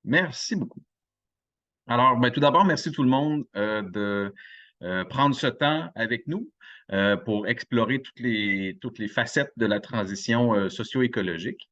Merci beaucoup. Alors, tout d'abord, merci tout le monde de prendre ce temps avec nous pour explorer toutes les facettes de la transition socio-écologique.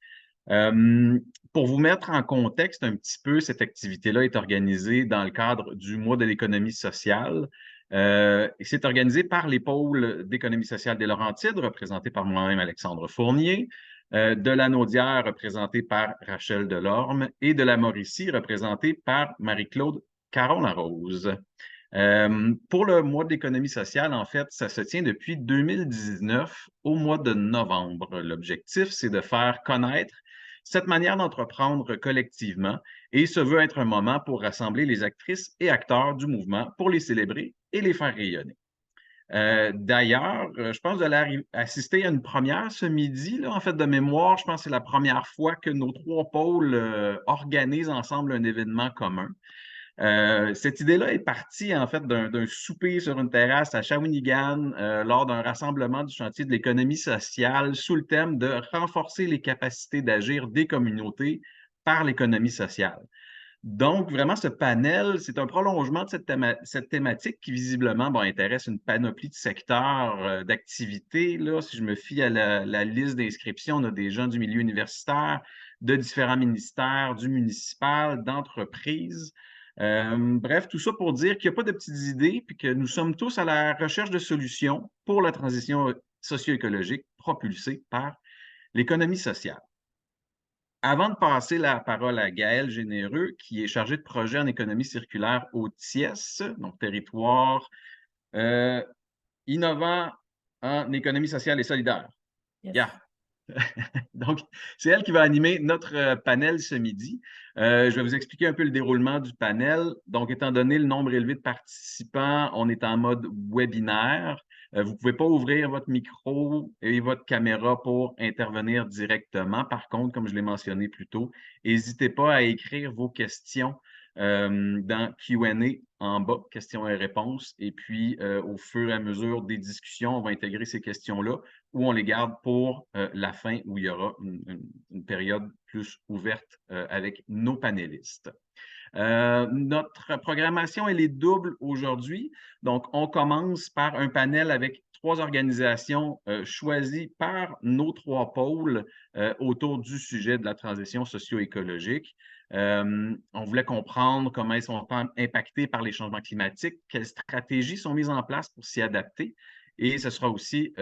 Euh, pour vous mettre en contexte un petit peu, cette activité-là est organisée dans le cadre du mois de l'économie sociale. Et c'est organisé par les pôles d'économie sociale des Laurentides, représentés par moi-même, Alexandre Fournier, de la Naudière, représentée par Rachel Delorme, et de la Mauricie, représentée par Marie-Claude Caron-Larose. Pour le mois de l'économie sociale, en fait, ça se tient depuis 2019 au mois de novembre. L'objectif, c'est de faire connaître cette manière d'entreprendre collectivement et ce veut être un moment pour rassembler les actrices et acteurs du mouvement pour les célébrer et les faire rayonner. D'ailleurs, je pense que vous allez assister à une première ce midi, là, en fait, de mémoire. Je pense que c'est la première fois que nos trois pôles organisent ensemble un événement commun. Cette idée-là est partie en fait d'un souper sur une terrasse à Shawinigan lors d'un rassemblement du chantier de l'économie sociale sous le thème de renforcer les capacités d'agir des communautés par l'économie sociale. Donc, vraiment, ce panel, c'est un prolongement de cette thématique qui visiblement intéresse une panoplie de secteurs d'activités. Là, si je me fie à la liste d'inscriptions, on a des gens du milieu universitaire, de différents ministères, du municipal, d'entreprises. Bref, tout ça pour dire qu'il n'y a pas de petites idées, puis que nous sommes tous à la recherche de solutions pour la transition socio-écologique propulsée par l'économie sociale. Avant de passer la parole à Gaël Généreux, qui est chargé de projet en économie circulaire au TIES, donc territoire euh, innovant en économie sociale et solidaire. Yes. Yeah. Donc, c'est elle qui va animer notre panel ce midi. Je vais vous expliquer un peu le déroulement du panel. Donc, étant donné le nombre élevé de participants, on est en mode webinaire. Vous ne pouvez pas ouvrir votre micro et votre caméra pour intervenir directement. Par contre, comme je l'ai mentionné plus tôt, n'hésitez pas à écrire vos questions dans Q&A en bas, questions et réponses. Et puis, au fur et à mesure des discussions, on va intégrer ces questions-là ou on les garde pour la fin où il y aura une période plus ouverte avec nos panélistes. Notre programmation, elle est double aujourd'hui. Donc, on commence par un panel avec trois organisations choisies par nos trois pôles autour du sujet de la transition socio-écologique. On voulait comprendre comment ils sont impactés par les changements climatiques, quelles stratégies sont mises en place pour s'y adapter. Et ce sera aussi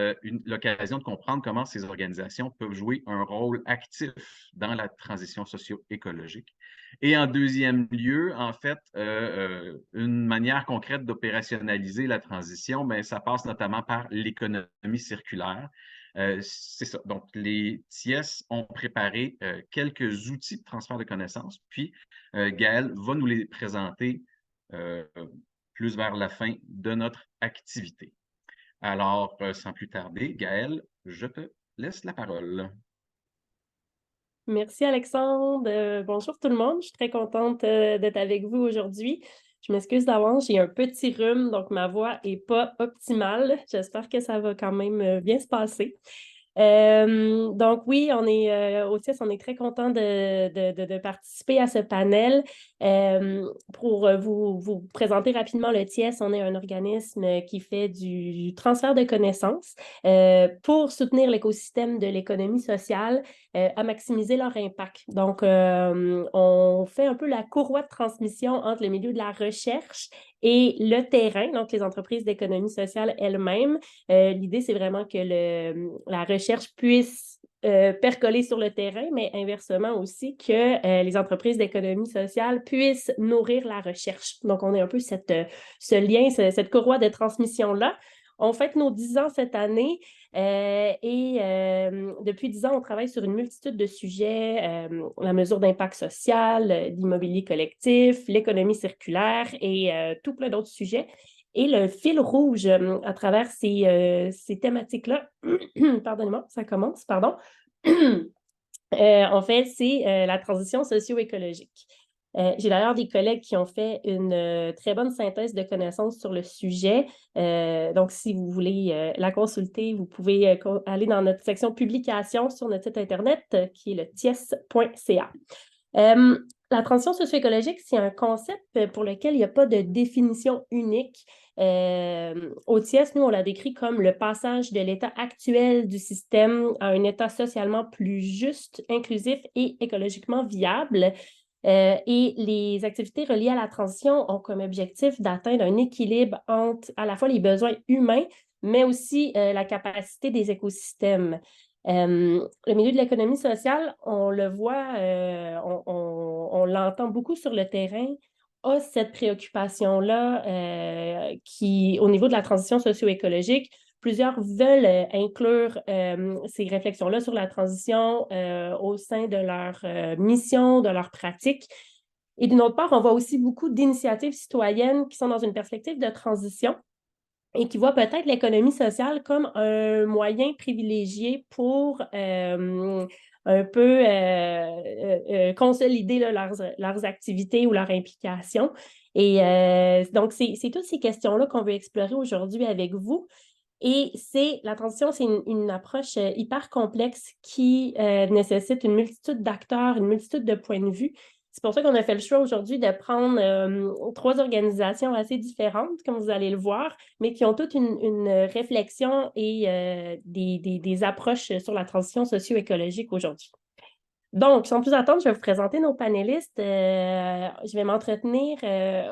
l'occasion de comprendre comment ces organisations peuvent jouer un rôle actif dans la transition socio-écologique. Et en deuxième lieu, en fait, une manière concrète d'opérationnaliser la transition, ça passe notamment par l'économie circulaire. C'est ça. Donc, les TIES ont préparé quelques outils de transfert de connaissances, puis Gaël va nous les présenter plus vers la fin de notre activité. Alors, sans plus tarder, Gaël, je te laisse la parole. Merci Alexandre. Bonjour tout le monde. Je suis très contente d'être avec vous aujourd'hui. Je m'excuse d'avance, j'ai un petit rhume, donc ma voix n'est pas optimale. J'espère que ça va quand même bien se passer. Donc oui, on est au TIES, on est très content de participer à ce panel. Pour vous présenter rapidement le TIES, on est un organisme qui fait du transfert de connaissances pour soutenir l'écosystème de l'économie sociale à maximiser leur impact. Donc, on fait un peu la courroie de transmission entre le milieu de la recherche et le terrain, donc les entreprises d'économie sociale elles-mêmes. L'idée, c'est vraiment que la recherche puisse percoler sur le terrain, mais inversement aussi que les entreprises d'économie sociale puissent nourrir la recherche. Donc, on a un peu ce lien, cette courroie de transmission-là. On fête nos 10 ans cette année depuis 10 ans, on travaille sur une multitude de sujets, la mesure d'impact social, l'immobilier collectif, l'économie circulaire et tout plein d'autres sujets. Et le fil rouge à travers ces thématiques-là, pardonnez-moi, ça commence, pardon. En fait, c'est la transition socio-écologique. J'ai d'ailleurs des collègues qui ont fait une très bonne synthèse de connaissances sur le sujet. Donc, si vous voulez la consulter, vous pouvez aller dans notre section publication sur notre site Internet qui est le ties.ca. La transition socio-écologique, c'est un concept pour lequel il n'y a pas de définition unique. Au TIES, nous, on l'a décrit comme le passage de l'état actuel du système à un état socialement plus juste, inclusif et écologiquement viable. Et les activités reliées à la transition ont comme objectif d'atteindre un équilibre entre à la fois les besoins humains, mais aussi la capacité des écosystèmes. Le milieu de l'économie sociale, on le voit, on l'entend beaucoup sur le terrain, a cette préoccupation-là qui, au niveau de la transition socio-écologique, plusieurs veulent inclure ces réflexions-là sur la transition au sein de leur mission, de leur pratique. Et d'une autre part, on voit aussi beaucoup d'initiatives citoyennes qui sont dans une perspective de transition et qui voient peut-être l'économie sociale comme un moyen privilégié pour un peu consolider là, leurs activités ou leurs implications. Et donc, c'est toutes ces questions-là qu'on veut explorer aujourd'hui avec vous. Et la transition, c'est une approche hyper complexe qui nécessite une multitude d'acteurs, une multitude de points de vue. C'est pour ça qu'on a fait le choix aujourd'hui de prendre trois organisations assez différentes, comme vous allez le voir, mais qui ont toutes une réflexion et des approches sur la transition socio-écologique aujourd'hui. Donc, sans plus attendre, je vais vous présenter nos panélistes. Je vais m'entretenir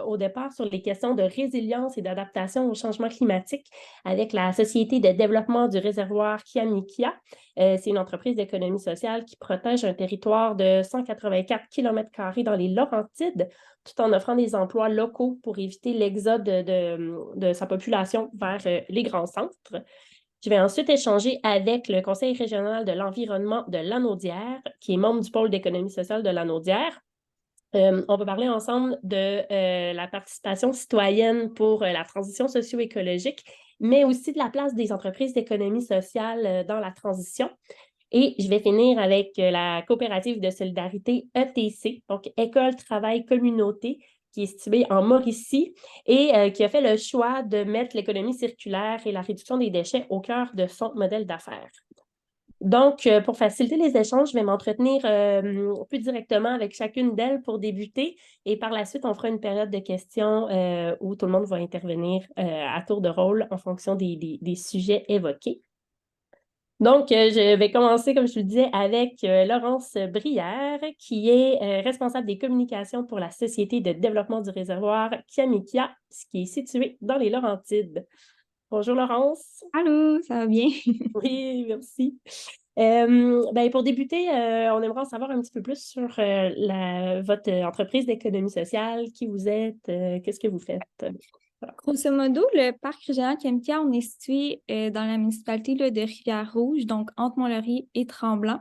au départ sur les questions de résilience et d'adaptation au changement climatique avec la Société de développement du réservoir Kiamikia. C'est une entreprise d'économie sociale qui protège un territoire de 184 km² dans les Laurentides, tout en offrant des emplois locaux pour éviter l'exode de sa population vers les grands centres. Je vais ensuite échanger avec le Conseil régional de l'environnement de Lanaudière, qui est membre du pôle d'économie sociale de Lanaudière. On va parler ensemble de la participation citoyenne pour la transition socio-écologique, mais aussi de la place des entreprises d'économie sociale dans la transition. Et je vais finir avec la coopérative de solidarité ETC, donc École, Travail, Communauté, qui est située en Mauricie et qui a fait le choix de mettre l'économie circulaire et la réduction des déchets au cœur de son modèle d'affaires. Donc, pour faciliter les échanges, je vais m'entretenir plus directement avec chacune d'elles pour débuter et par la suite, on fera une période de questions où tout le monde va intervenir à tour de rôle en fonction des sujets évoqués. Donc, je vais commencer, comme je le disais, avec Laurence Brière, qui est responsable des communications pour la Société de développement du réservoir Kiamikia, ce qui est situé dans les Laurentides. Bonjour Laurence. Allô, ça va bien? Oui, merci. Pour débuter, on aimerait en savoir un petit peu plus sur votre entreprise d'économie sociale, qui vous êtes, qu'est-ce que vous faites? Voilà. Grosso modo, le parc régional Kiamikia, on est situé dans la municipalité là, de Rivière-Rouge, donc entre Mont-Laurier et Tremblant.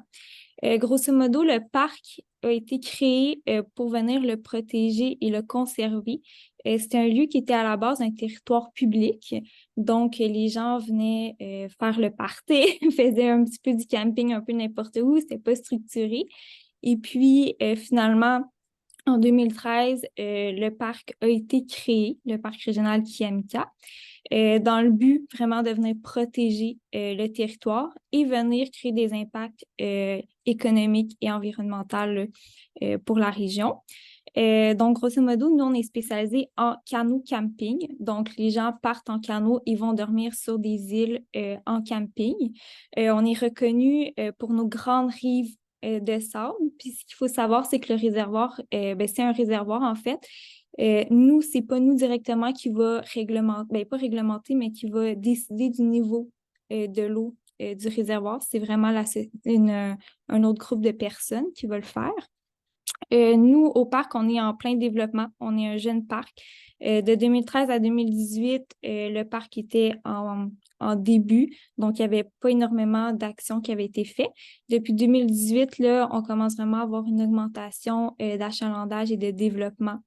Grosso modo, le parc a été créé pour venir le protéger et le conserver. C'était un lieu qui était à la base un territoire public. Donc, les gens venaient faire le party, faisaient un petit peu du camping, un peu n'importe où. C'était pas structuré. Et puis, finalement, en 2013, le parc a été créé, le parc régional Kiamikia, dans le but vraiment de venir protéger le territoire et venir créer des impacts économiques et environnementaux pour la région. Donc, grosso modo, nous, on est spécialisé en canot camping. Donc, les gens partent en canot et vont dormir sur des îles en camping. On est reconnu pour nos grandes rives de sable. Puis, ce qu'il faut savoir, c'est que le réservoir, c'est un réservoir, en fait. Nous, c'est pas nous directement qui va réglementer, pas réglementer, mais qui va décider du niveau de l'eau du réservoir. C'est vraiment un autre groupe de personnes qui va le faire. Nous, au parc, on est en plein développement. On est un jeune parc. De 2013 à 2018, le parc était en début, donc il n'y avait pas énormément d'actions qui avaient été faites. Depuis 2018, là, on commence vraiment à avoir une augmentation d'achalandage et de développement,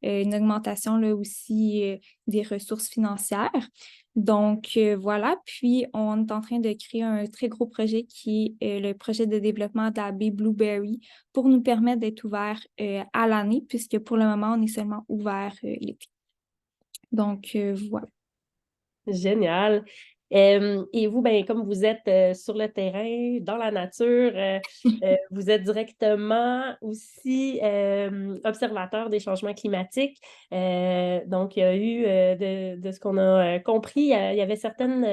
une augmentation là aussi des ressources financières. Donc, voilà. Puis, on est en train de créer un très gros projet qui est le projet de développement de la baie Blueberry pour nous permettre d'être ouverts à l'année, puisque pour le moment, on est seulement ouvert l'été. Donc, voilà. Génial. Et vous, ben, comme vous êtes sur le terrain, dans la nature, vous êtes directement aussi observateur des changements climatiques. Donc, il y a eu, de ce qu'on a compris, il y avait certaines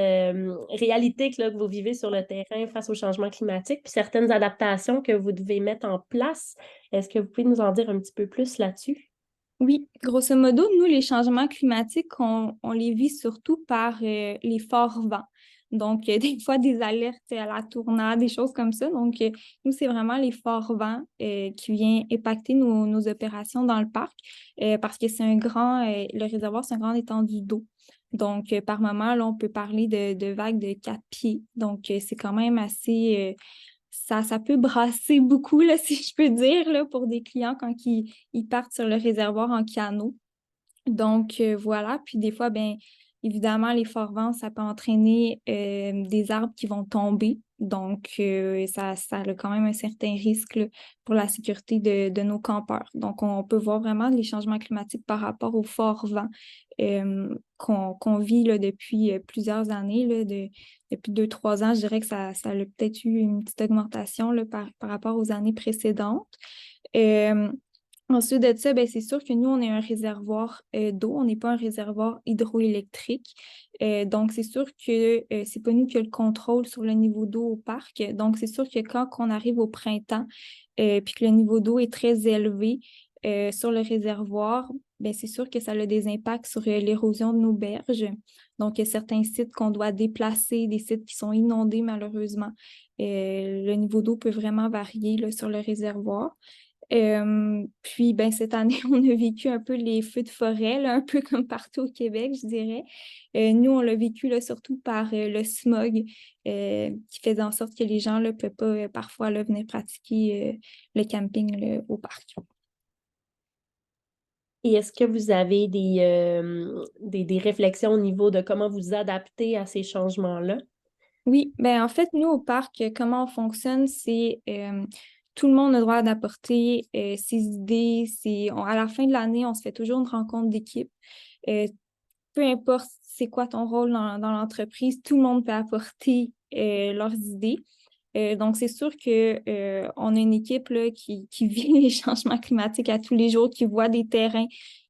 réalités que vous vivez sur le terrain face au changement climatique, puis certaines adaptations que vous devez mettre en place. Est-ce que vous pouvez nous en dire un petit peu plus là-dessus? Oui, grosso modo, nous, les changements climatiques, on les vit surtout par les forts vents. Donc, des fois, des alertes à la tournade, des choses comme ça. Donc, nous, c'est vraiment les forts vents qui viennent impacter nos opérations dans le parc parce que le réservoir, c'est un grand étendue d'eau. Donc, par moment, là, on peut parler de vagues de 4 pieds. Donc, c'est quand même assez ça peut brasser beaucoup, là, si je peux dire, là, pour des clients quand ils partent sur le réservoir en canot. Donc, voilà. Puis des fois, ben évidemment, les forts vents, ça peut entraîner des arbres qui vont tomber. Donc, ça a quand même un certain risque là, pour la sécurité de nos campeurs. Donc, on peut voir vraiment les changements climatiques par rapport aux forts vents qu'on vit là, depuis plusieurs années. Là, depuis 2, 3 ans, je dirais que ça a peut-être eu une petite augmentation là, par rapport aux années précédentes. Euh, Ensuite de ça, ben, c'est sûr que nous, on est un réservoir d'eau, on n'est pas un réservoir hydroélectrique. Donc, c'est sûr que c'est pas nous qui avons le contrôle sur le niveau d'eau au parc. Donc, c'est sûr que quand on arrive au printemps, puis que le niveau d'eau est très élevé sur le réservoir, ben, c'est sûr que ça a des impacts sur l'érosion de nos berges. Donc, il y a certains sites qu'on doit déplacer, des sites qui sont inondés malheureusement. Le niveau d'eau peut vraiment varier là, sur le réservoir. Puis, ben, cette année, on a vécu un peu les feux de forêt, là, un peu comme partout au Québec, je dirais. Nous, on l'a vécu là, surtout par le smog qui faisait en sorte que les gens ne peuvent pas parfois là, venir pratiquer le camping là, au parc. Et est-ce que vous avez des réflexions au niveau de comment vous adapter à ces changements-là? Oui, ben en fait, nous, au parc, comment on fonctionne, c'est tout le monde a le droit d'apporter ses idées. À la fin de l'année, on se fait toujours une rencontre d'équipe. Euh, Peu importe c'est quoi ton rôle dans l'entreprise, tout le monde peut apporter leurs idées. Donc, c'est sûr que on a une équipe là, qui vit les changements climatiques à tous les jours, qui voit des terrains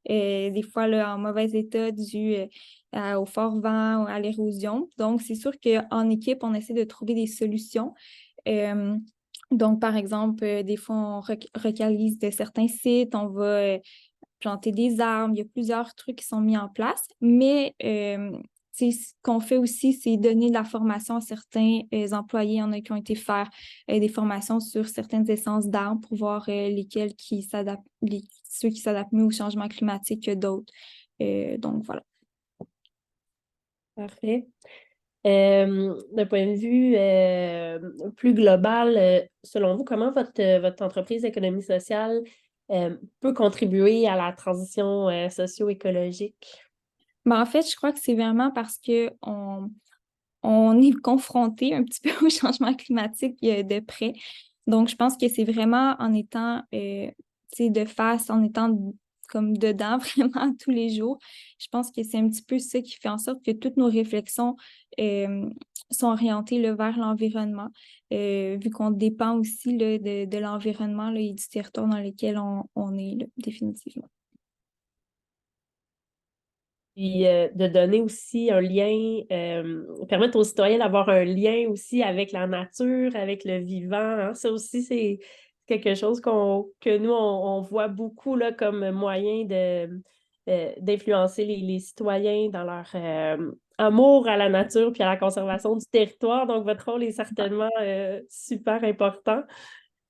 des fois là, en mauvais état dû au fort vent ou à l'érosion. Donc, c'est sûr qu'en équipe, on essaie de trouver des solutions. Euh, donc, par exemple, des fois, on recalise de certains sites, on va planter des arbres, il y a plusieurs trucs qui sont mis en place, mais ce qu'on fait aussi, c'est donner de la formation à certains employés. Il y en a qui ont été faire des formations sur certaines essences d'arbres pour voir lesquelles ceux qui s'adaptent mieux au changement climatique que d'autres. Donc, voilà. Parfait. D'un point de vue plus global, selon vous, comment votre entreprise d'économie sociale peut contribuer à la transition socio-écologique? Ben, en fait, je crois que c'est vraiment parce que on est confronté un petit peu au changement climatique de près. Donc, je pense que c'est vraiment en étant de face, en étant comme dedans vraiment tous les jours. Je pense que c'est un petit peu ça qui fait en sorte que toutes nos réflexions sont orientées là, vers l'environnement, vu qu'on dépend aussi là, de l'environnement là, et du territoire dans lequel on est là, définitivement. Puis de donner aussi un lien, permettre aux citoyens d'avoir un lien aussi avec la nature, avec le vivant, hein. Ça aussi, c'est quelque chose que nous, on voit beaucoup là, comme moyen d'influencer les citoyens dans leur amour à la nature puis à la conservation du territoire. Donc, votre rôle est certainement super important.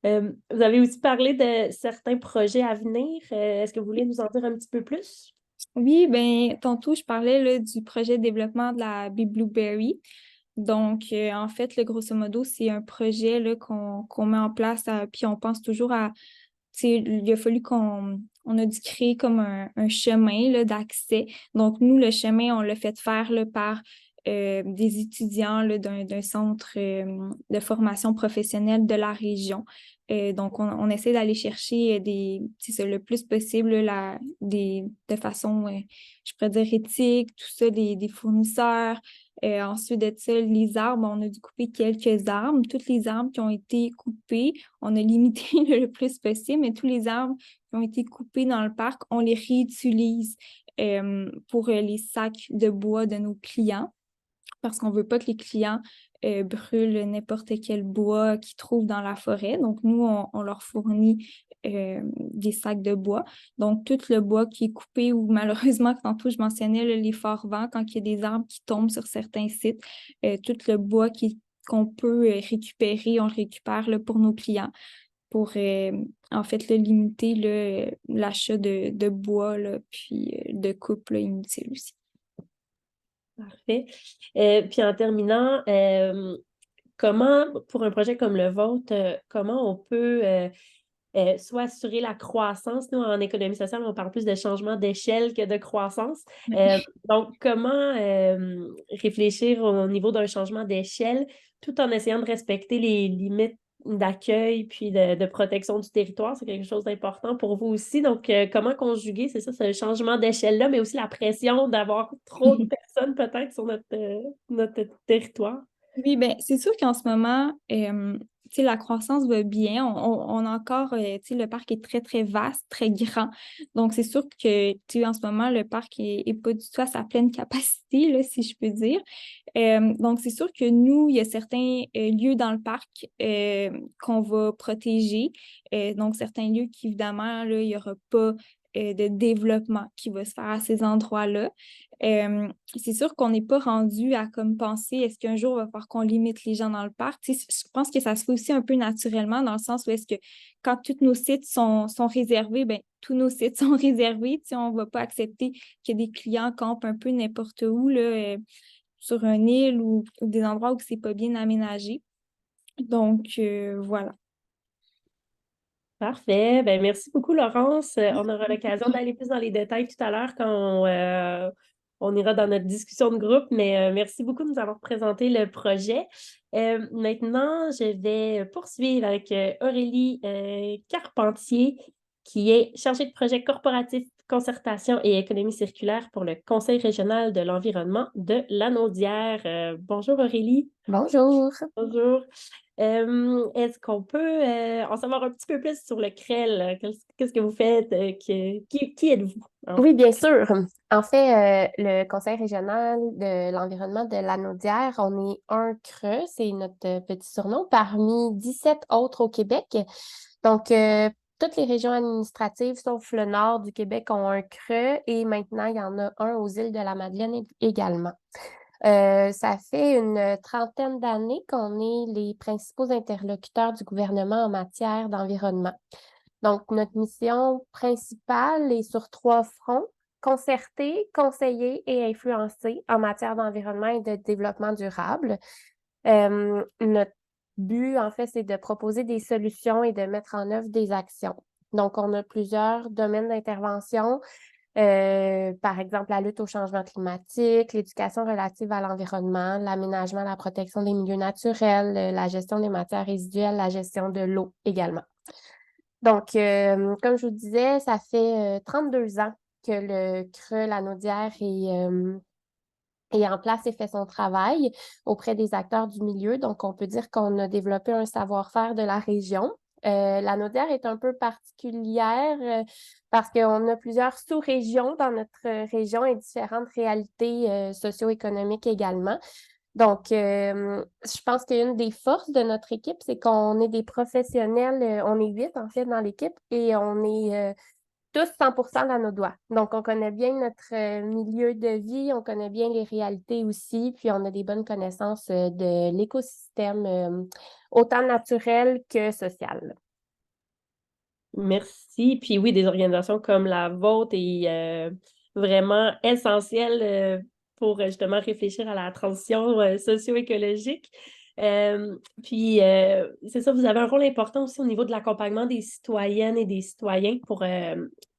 Vous avez aussi parlé de certains projets à venir. Est-ce que vous voulez nous en dire un petit peu plus? Oui, ben tantôt, je parlais là, du projet de développement de la Bee Blueberry. Donc, en fait, le grosso modo, c'est un projet là, qu'on met en place, puis on pense toujours à, tu sais, il a fallu on a dû créer comme un chemin là, d'accès. Donc, nous, le chemin, on l'a fait faire là, par des étudiants là, d'un centre de formation professionnelle de la région. Donc, on essaie d'aller chercher c'est ça, le plus possible de façon, je pourrais dire éthique, tout ça, des fournisseurs, Ensuite de ça, les arbres, on a dû couper quelques arbres. Toutes les arbres qui ont été coupées, on a limité le plus possible, mais tous les arbres qui ont été coupés dans le parc, on les réutilise pour les sacs de bois de nos clients, parce qu'on ne veut pas que les clients brûlent n'importe quel bois qu'ils trouvent dans la forêt. Donc, nous, on leur fournit des sacs de bois. Donc, tout le bois qui est coupé ou malheureusement, tantôt, je mentionnais les forts vents, quand il y a des arbres qui tombent sur certains sites, tout le bois qu'on peut récupérer, on le récupère là, pour nos clients pour, en fait, là, limiter l'achat de bois, là, puis de coupe là, inutile aussi. Parfait. Puis en terminant, comment, pour un projet comme le vôtre, comment on peut soit assurer la croissance? Nous, en économie sociale, on parle plus de changement d'échelle que de croissance. Donc, comment réfléchir au niveau d'un changement d'échelle tout en essayant de respecter les limites d'accueil puis de protection du territoire? C'est quelque chose d'important pour vous aussi. Donc, comment conjuguer, c'est ça, ce changement d'échelle-là, mais aussi la pression d'avoir trop de personnes peut-être sur notre territoire? Oui, bien, c'est sûr qu'en ce moment, tu sais, la croissance va bien. On a encore, tu sais, le parc est très, très vaste, très grand. Donc, c'est sûr que, tu sais, en ce moment, le parc est pas du tout à sa pleine capacité, là, si je peux dire. Donc, c'est sûr que nous, il y a certains lieux dans le parc qu'on va protéger. Donc, certains lieux qui, évidemment, là, il n'y aura pas de développement qui va se faire à ces endroits-là. C'est sûr qu'on n'est pas rendu à comme penser, est-ce qu'un jour, il va falloir qu'on limite les gens dans le parc? Tu sais, je pense que ça se fait aussi un peu naturellement, dans le sens où est-ce que quand tous nos sites sont réservés, bien, tous nos sites sont réservés. Tu sais, on ne va pas accepter que des clients campent un peu n'importe où, là, sur une île ou des endroits où c'est pas bien aménagé. Donc, voilà. Parfait. Ben, merci beaucoup, Laurence. On aura l'occasion d'aller plus dans les détails tout à l'heure quand on ira dans notre discussion de groupe, mais merci beaucoup de nous avoir présenté le projet. Maintenant, je vais poursuivre avec Aurélie Carpentier, qui est chargée de projet corporatif, concertation et économie circulaire pour le Conseil régional de l'environnement de Lanaudière. Bonjour, Aurélie. Bonjour. Bonjour. Est-ce qu'on peut en savoir un petit peu plus sur le CREL? Qu'est-ce que vous faites? Qui êtes-vous? Oui, bien sûr. En fait, le Conseil régional de l'environnement de Lanaudière, on est un CRE, c'est notre petit surnom, parmi 17 autres au Québec. Donc, toutes les régions administratives, sauf le nord du Québec, ont un CRE et maintenant, il y en a un aux îles de la Madeleine également. Ça fait une trentaine d'années qu'on est les principaux interlocuteurs du gouvernement en matière d'environnement. Donc, notre mission principale est sur 3 fronts: concerter, conseiller et influencer en matière d'environnement et de développement durable. Notre but, en fait, c'est de proposer des solutions et de mettre en œuvre des actions. Donc, on a plusieurs domaines d'intervention. Par exemple, la lutte au changement climatique, l'éducation relative à l'environnement, l'aménagement, la protection des milieux naturels, la gestion des matières résiduelles, la gestion de l'eau également. Donc, comme je vous disais, ça fait 32 ans que le CRE Lanaudière est en place et fait son travail auprès des acteurs du milieu. Donc, on peut dire qu'on a développé un savoir-faire de la région. Lanaudière est un peu particulière parce qu'on a plusieurs sous-régions dans notre région et différentes réalités socio-économiques également. Donc, je pense qu'une des forces de notre équipe, c'est qu'on est des professionnels, on est 8 en fait dans l'équipe et on est tous 100% dans nos doigts. Donc, on connaît bien notre milieu de vie, on connaît bien les réalités aussi, puis on a des bonnes connaissances de l'écosystème, autant naturel que social. Merci. Puis oui, des organisations comme la vôtre est vraiment essentielle pour justement réfléchir à la transition socio-écologique. Puis c'est ça, vous avez un rôle important aussi au niveau de l'accompagnement des citoyennes et des citoyens pour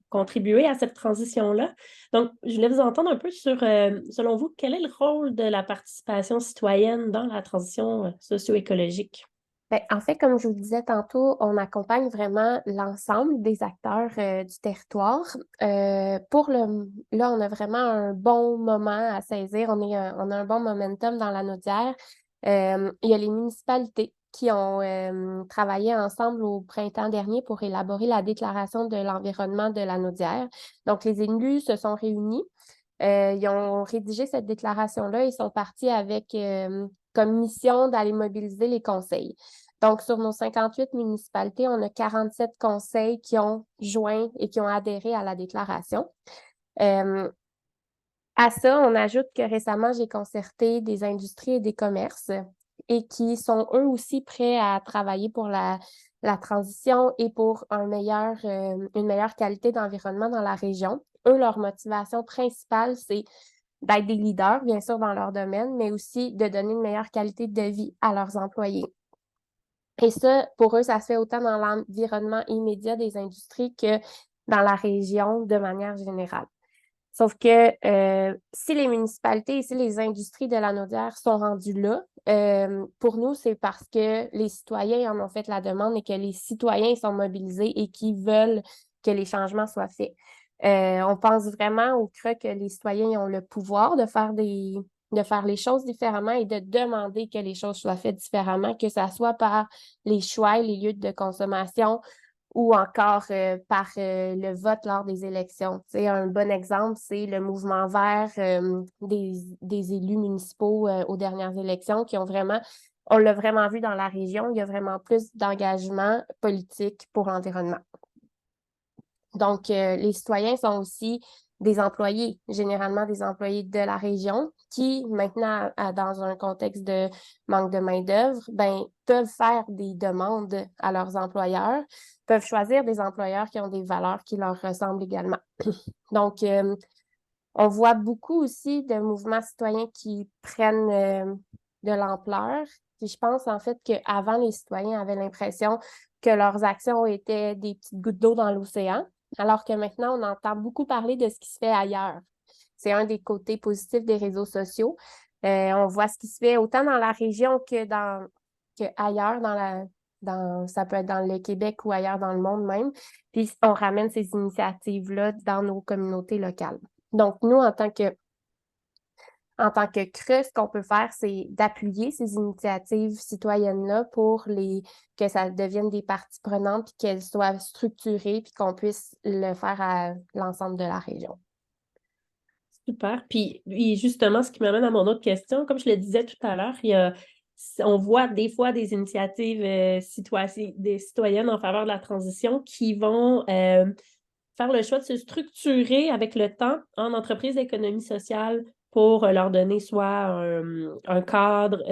contribuer à cette transition-là. Donc, je voulais vous entendre un peu sur, selon vous, quel est le rôle de la participation citoyenne dans la transition socio-écologique? Ben, en fait, comme je vous disais tantôt, on accompagne vraiment l'ensemble des acteurs du territoire. Là, on a vraiment un bon moment à saisir. On a un bon momentum dans la Naudière. Il y a les municipalités qui ont travaillé ensemble au printemps dernier pour élaborer la déclaration de l'environnement de la Naudière. Donc, les élus se sont réunis. Ils ont rédigé cette déclaration-là. Ils sont partis avec comme mission d'aller mobiliser les conseils. Donc, sur nos 58 municipalités, on a 47 conseils qui ont joint et qui ont adhéré à la déclaration. À ça, on ajoute que récemment, j'ai concerté des industries et des commerces et qui sont eux aussi prêts à travailler pour la transition et pour une meilleure qualité d'environnement dans la région. Eux, leur motivation principale, c'est d'être des leaders, bien sûr, dans leur domaine, mais aussi de donner une meilleure qualité de vie à leurs employés. Et ça, pour eux, ça se fait autant dans l'environnement immédiat des industries que dans la région de manière générale. Sauf que si les municipalités et si les industries de la Naudière sont rendues là, pour nous, c'est parce que les citoyens en ont fait la demande et que les citoyens sont mobilisés et qui veulent que les changements soient faits. On pense vraiment au CRE que les citoyens ont le pouvoir de faire les choses différemment et de demander que les choses soient faites différemment, que ce soit par les choix et les lieux de consommation ou encore par le vote lors des élections. T'sais, un bon exemple, c'est le mouvement vert des élus municipaux aux dernières élections qui ont vraiment, on l'a vraiment vu dans la région, il y a vraiment plus d'engagement politique pour l'environnement. Donc, les citoyens sont aussi des employés, généralement des employés de la région, qui maintenant, dans un contexte de manque de main-d'œuvre, peuvent faire des demandes à leurs employeurs, peuvent choisir des employeurs qui ont des valeurs qui leur ressemblent également. Donc, on voit beaucoup aussi de mouvements citoyens qui prennent de l'ampleur. Puis je pense en fait qu'avant, les citoyens avaient l'impression que leurs actions étaient des petites gouttes d'eau dans l'océan, alors que maintenant, on entend beaucoup parler de ce qui se fait ailleurs. C'est un des côtés positifs des réseaux sociaux. On voit ce qui se fait autant dans la région que ailleurs ça peut être dans le Québec ou ailleurs dans le monde même. Puis on ramène ces initiatives-là dans nos communautés locales. Donc, nous, en tant que CRE, ce qu'on peut faire, c'est d'appuyer ces initiatives citoyennes-là pour que ça devienne des parties prenantes, puis qu'elles soient structurées, puis qu'on puisse le faire à l'ensemble de la région. Super. Puis justement, ce qui m'amène à mon autre question, comme je le disais tout à l'heure, on voit des fois des initiatives des citoyennes en faveur de la transition qui vont faire le choix de se structurer avec le temps en entreprise d'économie sociale pour leur donner soit un cadre,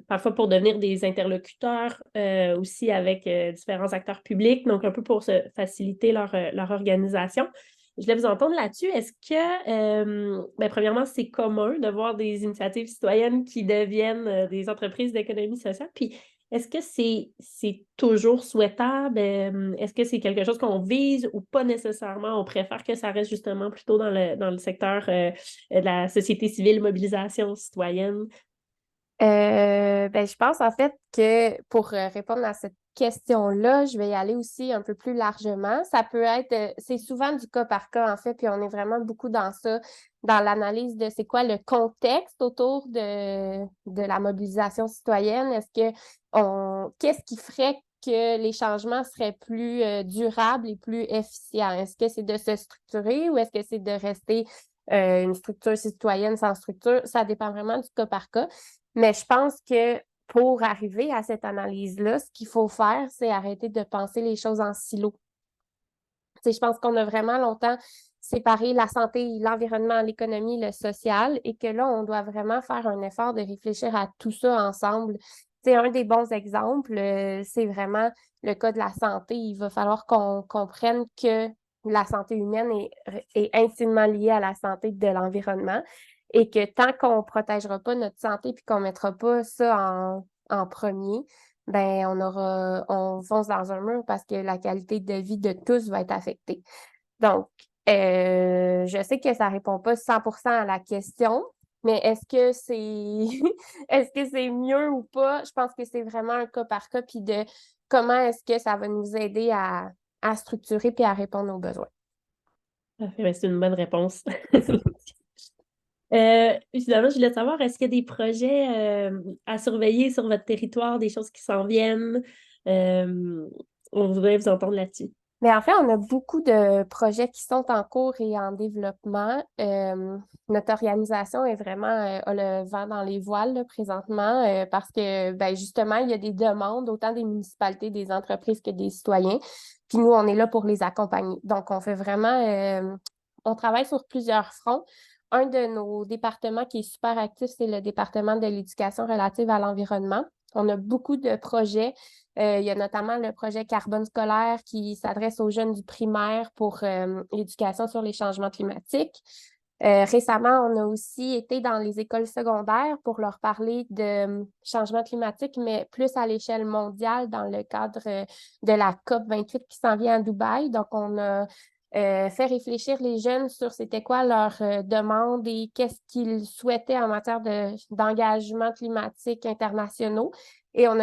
parfois pour devenir des interlocuteurs aussi avec différents acteurs publics, donc un peu pour se faciliter leur organisation. Je voulais vous entendre là-dessus. Est-ce que, premièrement, c'est commun de voir des initiatives citoyennes qui deviennent des entreprises d'économie sociale? Puis, est-ce que c'est toujours souhaitable? Est-ce que c'est quelque chose qu'on vise ou pas nécessairement? On préfère que ça reste justement plutôt dans le secteur de la société civile, mobilisation citoyenne? Je pense en fait que pour répondre à cette question-là, je vais y aller aussi un peu plus largement. Ça peut être, c'est souvent du cas par cas en fait, puis on est vraiment beaucoup dans ça, dans l'analyse de c'est quoi le contexte autour de la mobilisation citoyenne. Qu'est-ce qui ferait que les changements seraient plus durables et plus efficients? Est-ce que c'est de se structurer ou est-ce que c'est de rester une structure citoyenne sans structure? Ça dépend vraiment du cas par cas. Mais je pense que pour arriver à cette analyse-là, ce qu'il faut faire, c'est arrêter de penser les choses en silo. Je pense qu'on a vraiment longtemps séparé la santé, l'environnement, l'économie, le social, et que là, on doit vraiment faire un effort de réfléchir à tout ça ensemble. Un des bons exemples, c'est vraiment le cas de la santé. Il va falloir qu'on comprenne que la santé humaine est intimement liée à la santé de l'environnement et que tant qu'on ne protégera pas notre santé puis qu'on ne mettra pas ça en premier, on fonce dans un mur parce que la qualité de vie de tous va être affectée. Donc, je sais que ça ne répond pas 100% à la question, Mais est-ce que c'est est-ce que c'est mieux ou pas? Je pense que c'est vraiment un cas par cas, puis de comment est-ce que ça va nous aider à structurer puis à répondre aux besoins. Parfait, ben, c'est une bonne réponse. Finalement, je voulais savoir, est-ce qu'il y a des projets à surveiller sur votre territoire, des choses qui s'en viennent? On voudrait vous entendre là-dessus. Mais en fait, on a beaucoup de projets qui sont en cours et en développement. Notre organisation est vraiment a le vent dans les voiles là, présentement parce que ben, justement, il y a des demandes, autant des municipalités, des entreprises que des citoyens. Puis nous, on est là pour les accompagner. Donc, on fait vraiment, on travaille sur plusieurs fronts. Un de nos départements qui est super actif, c'est le département de l'éducation relative à l'environnement. On a beaucoup de projets. Il y a notamment le projet Carbone scolaire qui s'adresse aux jeunes du primaire pour l'éducation sur les changements climatiques. Récemment, on a aussi été dans les écoles secondaires pour leur parler de changement climatique, mais plus à l'échelle mondiale dans le cadre de la COP28 qui s'en vient à Dubaï. Donc, on a fait réfléchir les jeunes sur c'était quoi leurs demandes et qu'est-ce qu'ils souhaitaient en matière d'engagement climatique internationaux. Et on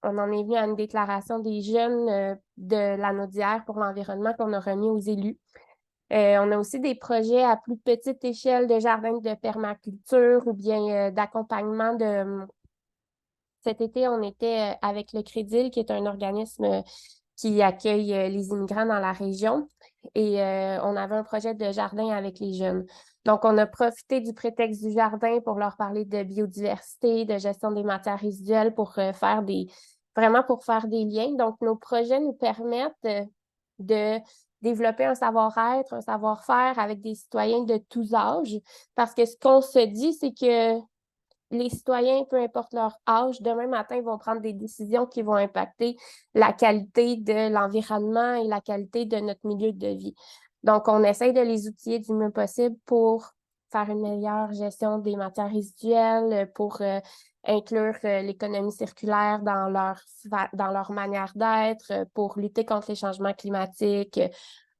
en est venu à une déclaration des jeunes de la Naudière pour l'environnement qu'on a remis aux élus. On a aussi des projets à plus petite échelle de jardins de permaculture ou bien d'accompagnement de... Cet été, on était avec le Crédil, qui est un organisme qui accueille les immigrants dans la région. Et on avait un projet de jardin avec les jeunes. Donc, on a profité du prétexte du jardin pour leur parler de biodiversité, de gestion des matières résiduelles pour vraiment pour faire des liens. Donc, nos projets nous permettent de développer un savoir-être, un savoir-faire avec des citoyens de tous âges. Parce que ce qu'on se dit, c'est que les citoyens, peu importe leur âge, demain matin, vont prendre des décisions qui vont impacter la qualité de l'environnement et la qualité de notre milieu de vie. Donc, on essaye de les outiller du mieux possible pour faire une meilleure gestion des matières résiduelles, pour inclure l'économie circulaire dans leur manière d'être, pour lutter contre les changements climatiques.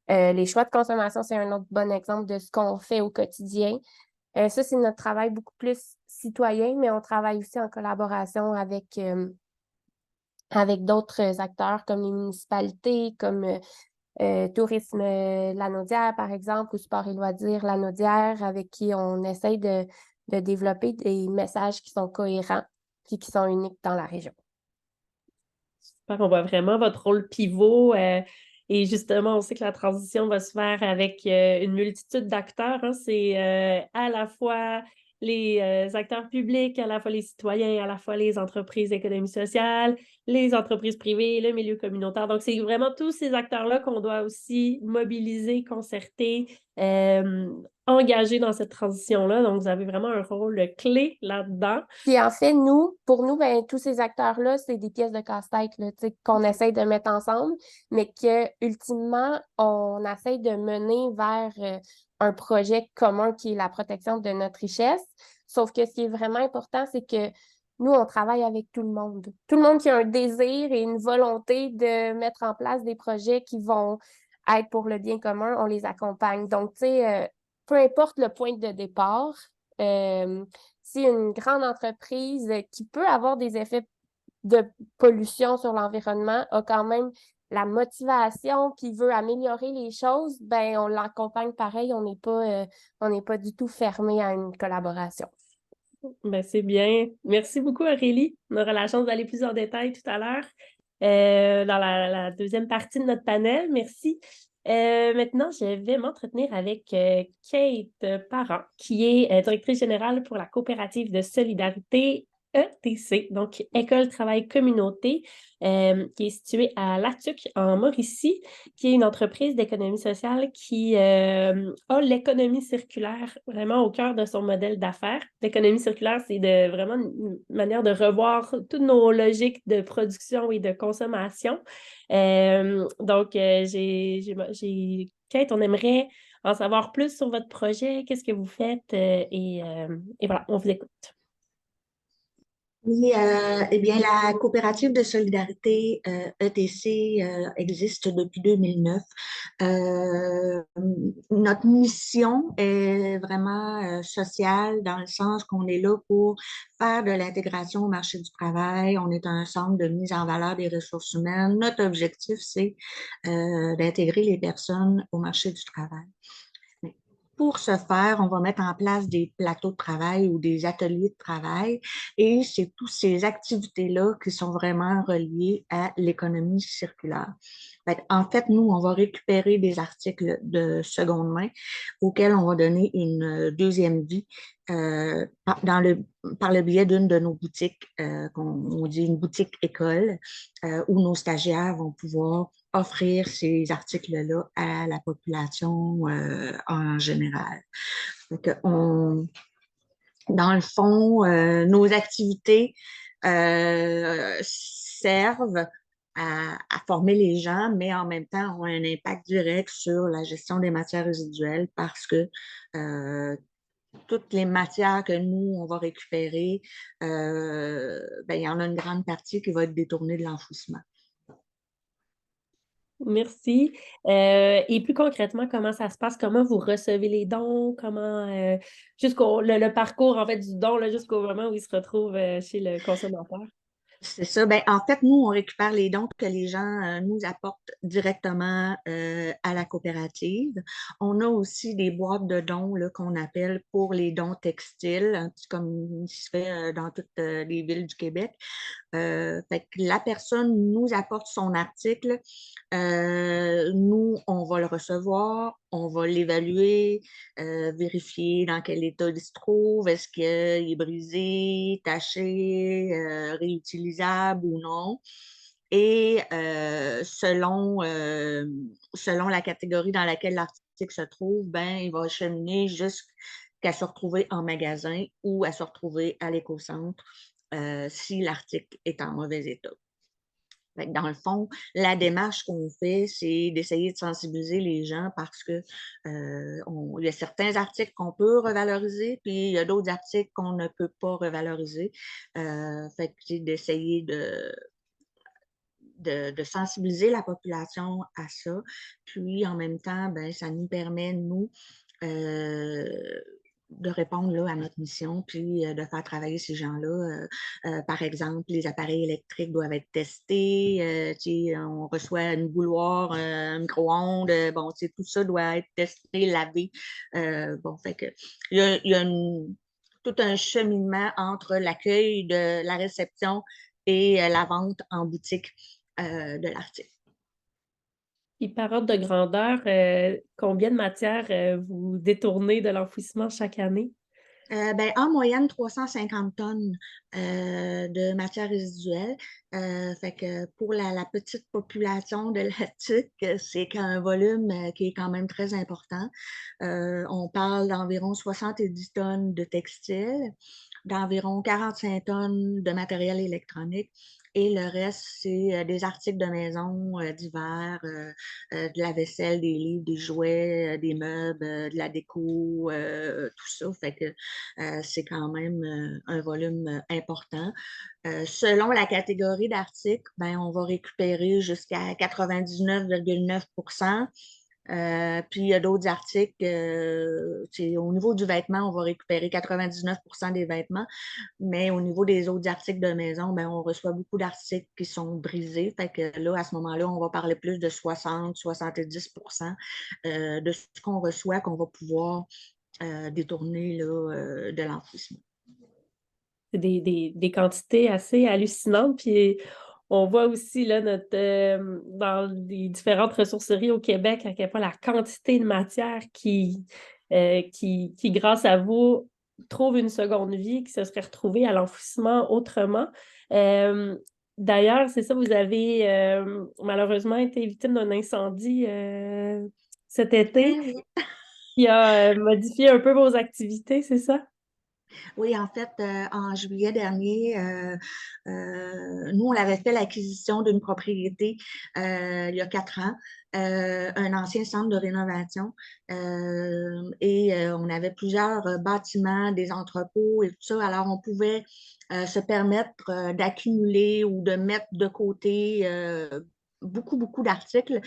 Les choix de consommation, c'est un autre bon exemple de ce qu'on fait au quotidien. Ça, c'est notre travail beaucoup plus citoyen, mais on travaille aussi en collaboration avec d'autres acteurs comme les municipalités, comme Tourisme Lanaudière, par exemple, ou Sport et loisirs Lanaudière, avec qui on essaye de développer des messages qui sont cohérents et qui sont uniques dans la région. J'espère qu'on voit vraiment votre rôle pivot. Et justement, on sait que la transition va se faire avec une multitude d'acteurs. Hein. C'est à la fois les acteurs publics, à la fois les citoyens, à la fois les entreprises d'économie sociale, les entreprises privées, le milieu communautaire. Donc, c'est vraiment tous ces acteurs-là qu'on doit aussi mobiliser, concerter, engager dans cette transition-là. Donc, vous avez vraiment un rôle clé là-dedans. Puis en fait, pour nous, ben, tous ces acteurs-là, c'est des pièces de casse-tête là, qu'on essaye de mettre ensemble, mais que ultimement, on essaye de mener vers un projet commun qui est la protection de notre richesse. Sauf que ce qui est vraiment important, c'est que nous, on travaille avec tout le monde. Tout le monde qui a un désir et une volonté de mettre en place des projets qui vont être pour le bien commun, on les accompagne. Donc, tu sais, peu importe le point de départ, si une grande entreprise qui peut avoir des effets de pollution sur l'environnement a quand même la motivation qui veut améliorer les choses, ben on l'accompagne pareil, on n'est pas du tout fermé à une collaboration. Ben, c'est bien. Merci beaucoup, Aurélie. On aura la chance d'aller plus en détail tout à l'heure dans la deuxième partie de notre panel. Merci. Maintenant, je vais m'entretenir avec Kate Parent, qui est directrice générale pour la coopérative de solidarité ETC, donc École Travail Communauté, qui est située à Latuc, en Mauricie, qui est une entreprise d'économie sociale qui a l'économie circulaire vraiment au cœur de son modèle d'affaires. L'économie circulaire, c'est vraiment une manière de revoir toutes nos logiques de production et de consommation. Kate, on aimerait en savoir plus sur votre projet, qu'est-ce que vous faites et voilà, on vous écoute. Oui, eh bien, la coopérative de solidarité ETC existe depuis 2009. Notre mission est vraiment sociale dans le sens qu'on est là pour faire de l'intégration au marché du travail. On est un centre de mise en valeur des ressources humaines. Notre objectif, c'est d'intégrer les personnes au marché du travail. Pour ce faire, on va mettre en place des plateaux de travail ou des ateliers de travail et c'est toutes ces activités-là qui sont vraiment reliées à l'économie circulaire. En fait, nous, on va récupérer des articles de seconde main auxquels on va donner une deuxième vie par le biais d'une de nos boutiques, on dit une boutique école, où nos stagiaires vont pouvoir offrir ces articles-là à la population en général. Donc, dans le fond, nos activités servent à former les gens, mais en même temps ont un impact direct sur la gestion des matières résiduelles parce que toutes les matières que nous, on va récupérer, il y en a une grande partie qui va être détournée de l'enfouissement. Merci. Et plus concrètement, comment ça se passe? Comment vous recevez les dons? Comment jusqu'au le parcours en fait du don là, jusqu'au moment où il se retrouve chez le consommateur? C'est ça. En fait, nous, on récupère les dons que les gens nous apportent directement à la coopérative. On a aussi des boîtes de dons là, qu'on appelle pour les dons textiles, un petit comme il se fait dans toutes les villes du Québec. Fait que la personne nous apporte son article, nous, on va le recevoir, on va l'évaluer, vérifier dans quel état il se trouve, est-ce qu'il est brisé, taché, réutilisable ou non. Et selon la catégorie dans laquelle l'article se trouve, il va cheminer jusqu'à se retrouver en magasin ou à se retrouver à l'éco-centre si l'article est en mauvais état. Dans le fond, la démarche qu'on fait, c'est d'essayer de sensibiliser les gens parce que il y a certains articles qu'on peut revaloriser, puis il y a d'autres articles qu'on ne peut pas revaloriser. C'est d'essayer de sensibiliser la population à ça. Puis en même temps, ça nous permet, nous, de répondre là, à notre mission, puis de faire travailler ces gens-là. Par exemple, les appareils électriques doivent être testés. On reçoit une bouilloire, un micro-ondes. Tout ça doit être testé, lavé. Fait que il y a tout un cheminement entre l'accueil de la réception et la vente en boutique de l'article. Et par ordre de grandeur, combien de matières vous détournez de l'enfouissement chaque année? En moyenne, 350 tonnes de matières résiduelles. Fait que pour la petite population de la TUC, c'est un volume qui est quand même très important. On parle d'environ 70 tonnes de textiles, d'environ 45 tonnes de matériel électronique et le reste, c'est des articles de maison divers, de la vaisselle, des livres, des jouets, des meubles, de la déco, tout ça. Fait que c'est quand même un volume important. Selon la catégorie d'articles, on va récupérer jusqu'à 99,9%. Puis il y a d'autres articles, au niveau du vêtement, on va récupérer 99% des vêtements, mais au niveau des autres articles de maison, on reçoit beaucoup d'articles qui sont brisés. Fait que là, à ce moment-là, on va parler plus de 60-70% de ce qu'on reçoit qu'on va pouvoir détourner là, de l'enfouissement. C'est des quantités assez hallucinantes. Puis on voit aussi là, dans les différentes ressourceries au Québec à quel point la quantité de matière qui, grâce à vous, trouve une seconde vie, qui se serait retrouvée à l'enfouissement autrement. D'ailleurs, c'est ça, vous avez malheureusement été victime d'un incendie cet été Oui. qui a modifié un peu vos activités, c'est ça? Oui, en fait, en juillet dernier, nous, on avait fait l'acquisition d'une propriété il y a 4 ans, un ancien centre de rénovation. Et on avait plusieurs bâtiments, des entrepôts et tout ça. Alors, on pouvait se permettre d'accumuler ou de mettre de côté beaucoup, beaucoup d'articles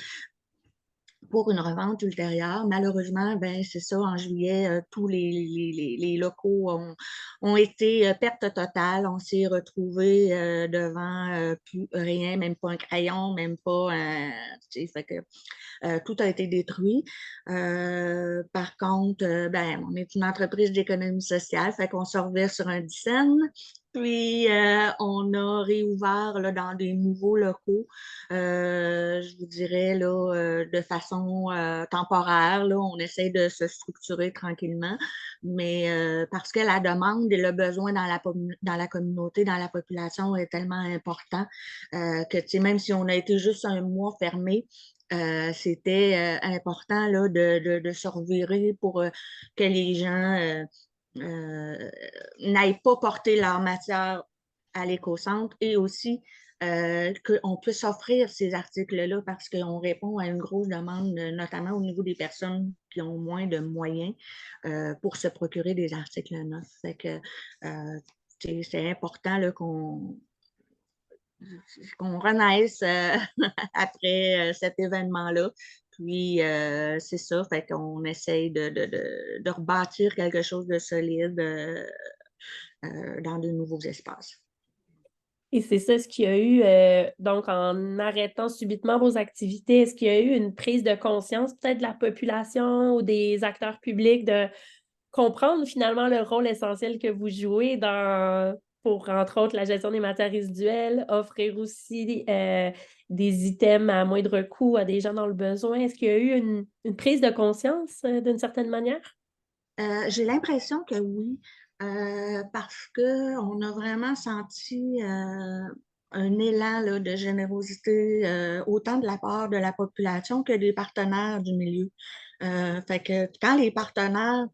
pour une revente ultérieure. Malheureusement, ben, c'est ça, en juillet, tous les locaux ont été perte totale. On s'est retrouvés devant plus rien, même pas un crayon, même pas un. Tu sais, fait que tout a été détruit. Par contre, ben, on est une entreprise d'économie sociale, fait qu'on survit sur un 10 cents. Puis, on a réouvert là, dans des nouveaux locaux, je vous dirais, là, de façon temporaire. Là, on essaie de se structurer tranquillement, mais parce que la demande et le besoin dans la communauté, dans la population est tellement important que, tu sais, même si on a été juste un mois fermé, c'était important là, de se revirer pour que les gens n'aillent pas porter leur matière à l'éco-centre et aussi qu'on puisse offrir ces articles-là parce qu'on répond à une grosse demande, notamment au niveau des personnes qui ont moins de moyens pour se procurer des articles neufs. Fait que c'est important là, qu'on renaisse après cet événement-là. Puis, c'est ça, fait qu'on essaye de rebâtir quelque chose de solide dans de nouveaux espaces. Et c'est ça, ce qu'il y a eu, donc en arrêtant subitement vos activités, est-ce qu'il y a eu une prise de conscience peut-être de la population ou des acteurs publics de comprendre finalement le rôle essentiel que vous jouez pour, entre autres, la gestion des matières résiduelles, offrir aussi des items à moindre coût à des gens dans le besoin? Est-ce qu'il y a eu une prise de conscience d'une certaine manière? J'ai l'impression que oui, parce qu'on a vraiment senti un élan là, de générosité, autant de la part de la population que des partenaires du milieu. Fait que quand les partenaires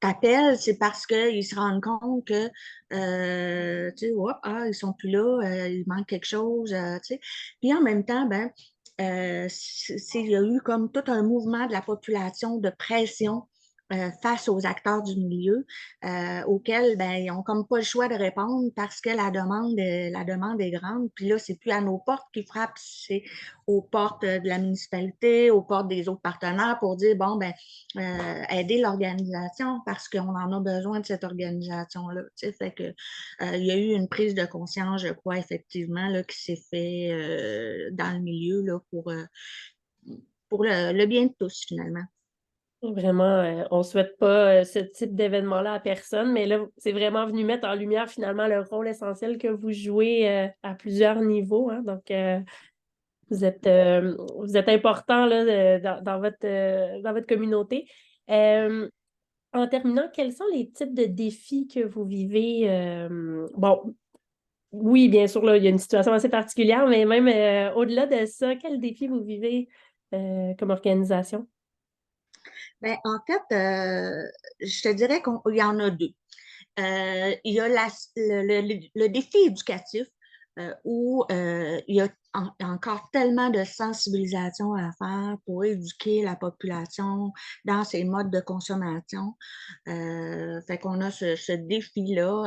t'appellent, c'est parce qu'ils se rendent compte que, tu sais, ils sont plus là, il manque quelque chose, tu sais. Puis en même temps, ben, il y a eu comme tout un mouvement de la population de pression face aux acteurs du milieu auxquels ben, ils n'ont comme pas le choix de répondre parce que la demande est grande. Puis là, c'est plus à nos portes qui frappent, c'est aux portes de la municipalité, aux portes des autres partenaires pour dire, bon, ben, aider l'organisation parce qu'on en a besoin de cette organisation-là. Fait que, il y a eu une prise de conscience, je crois, effectivement, là, qui s'est fait dans le milieu là, pour le bien de tous, finalement. Vraiment, on ne souhaite pas ce type d'événement-là à personne, mais là, c'est vraiment venu mettre en lumière finalement le rôle essentiel que vous jouez à plusieurs niveaux. Hein. Donc, vous êtes important là, dans votre communauté. En terminant, quels sont les types de défis que vous vivez? Bon, oui, bien sûr, là, il y a une situation assez particulière, mais même au-delà de ça, quels défis vous vivez comme organisation? Ben, en fait, je te dirais qu'il y en a deux. Il y a le défi éducatif où il y a encore tellement de sensibilisation à faire pour éduquer la population dans ses modes de consommation. Fait qu'on a ce défi-là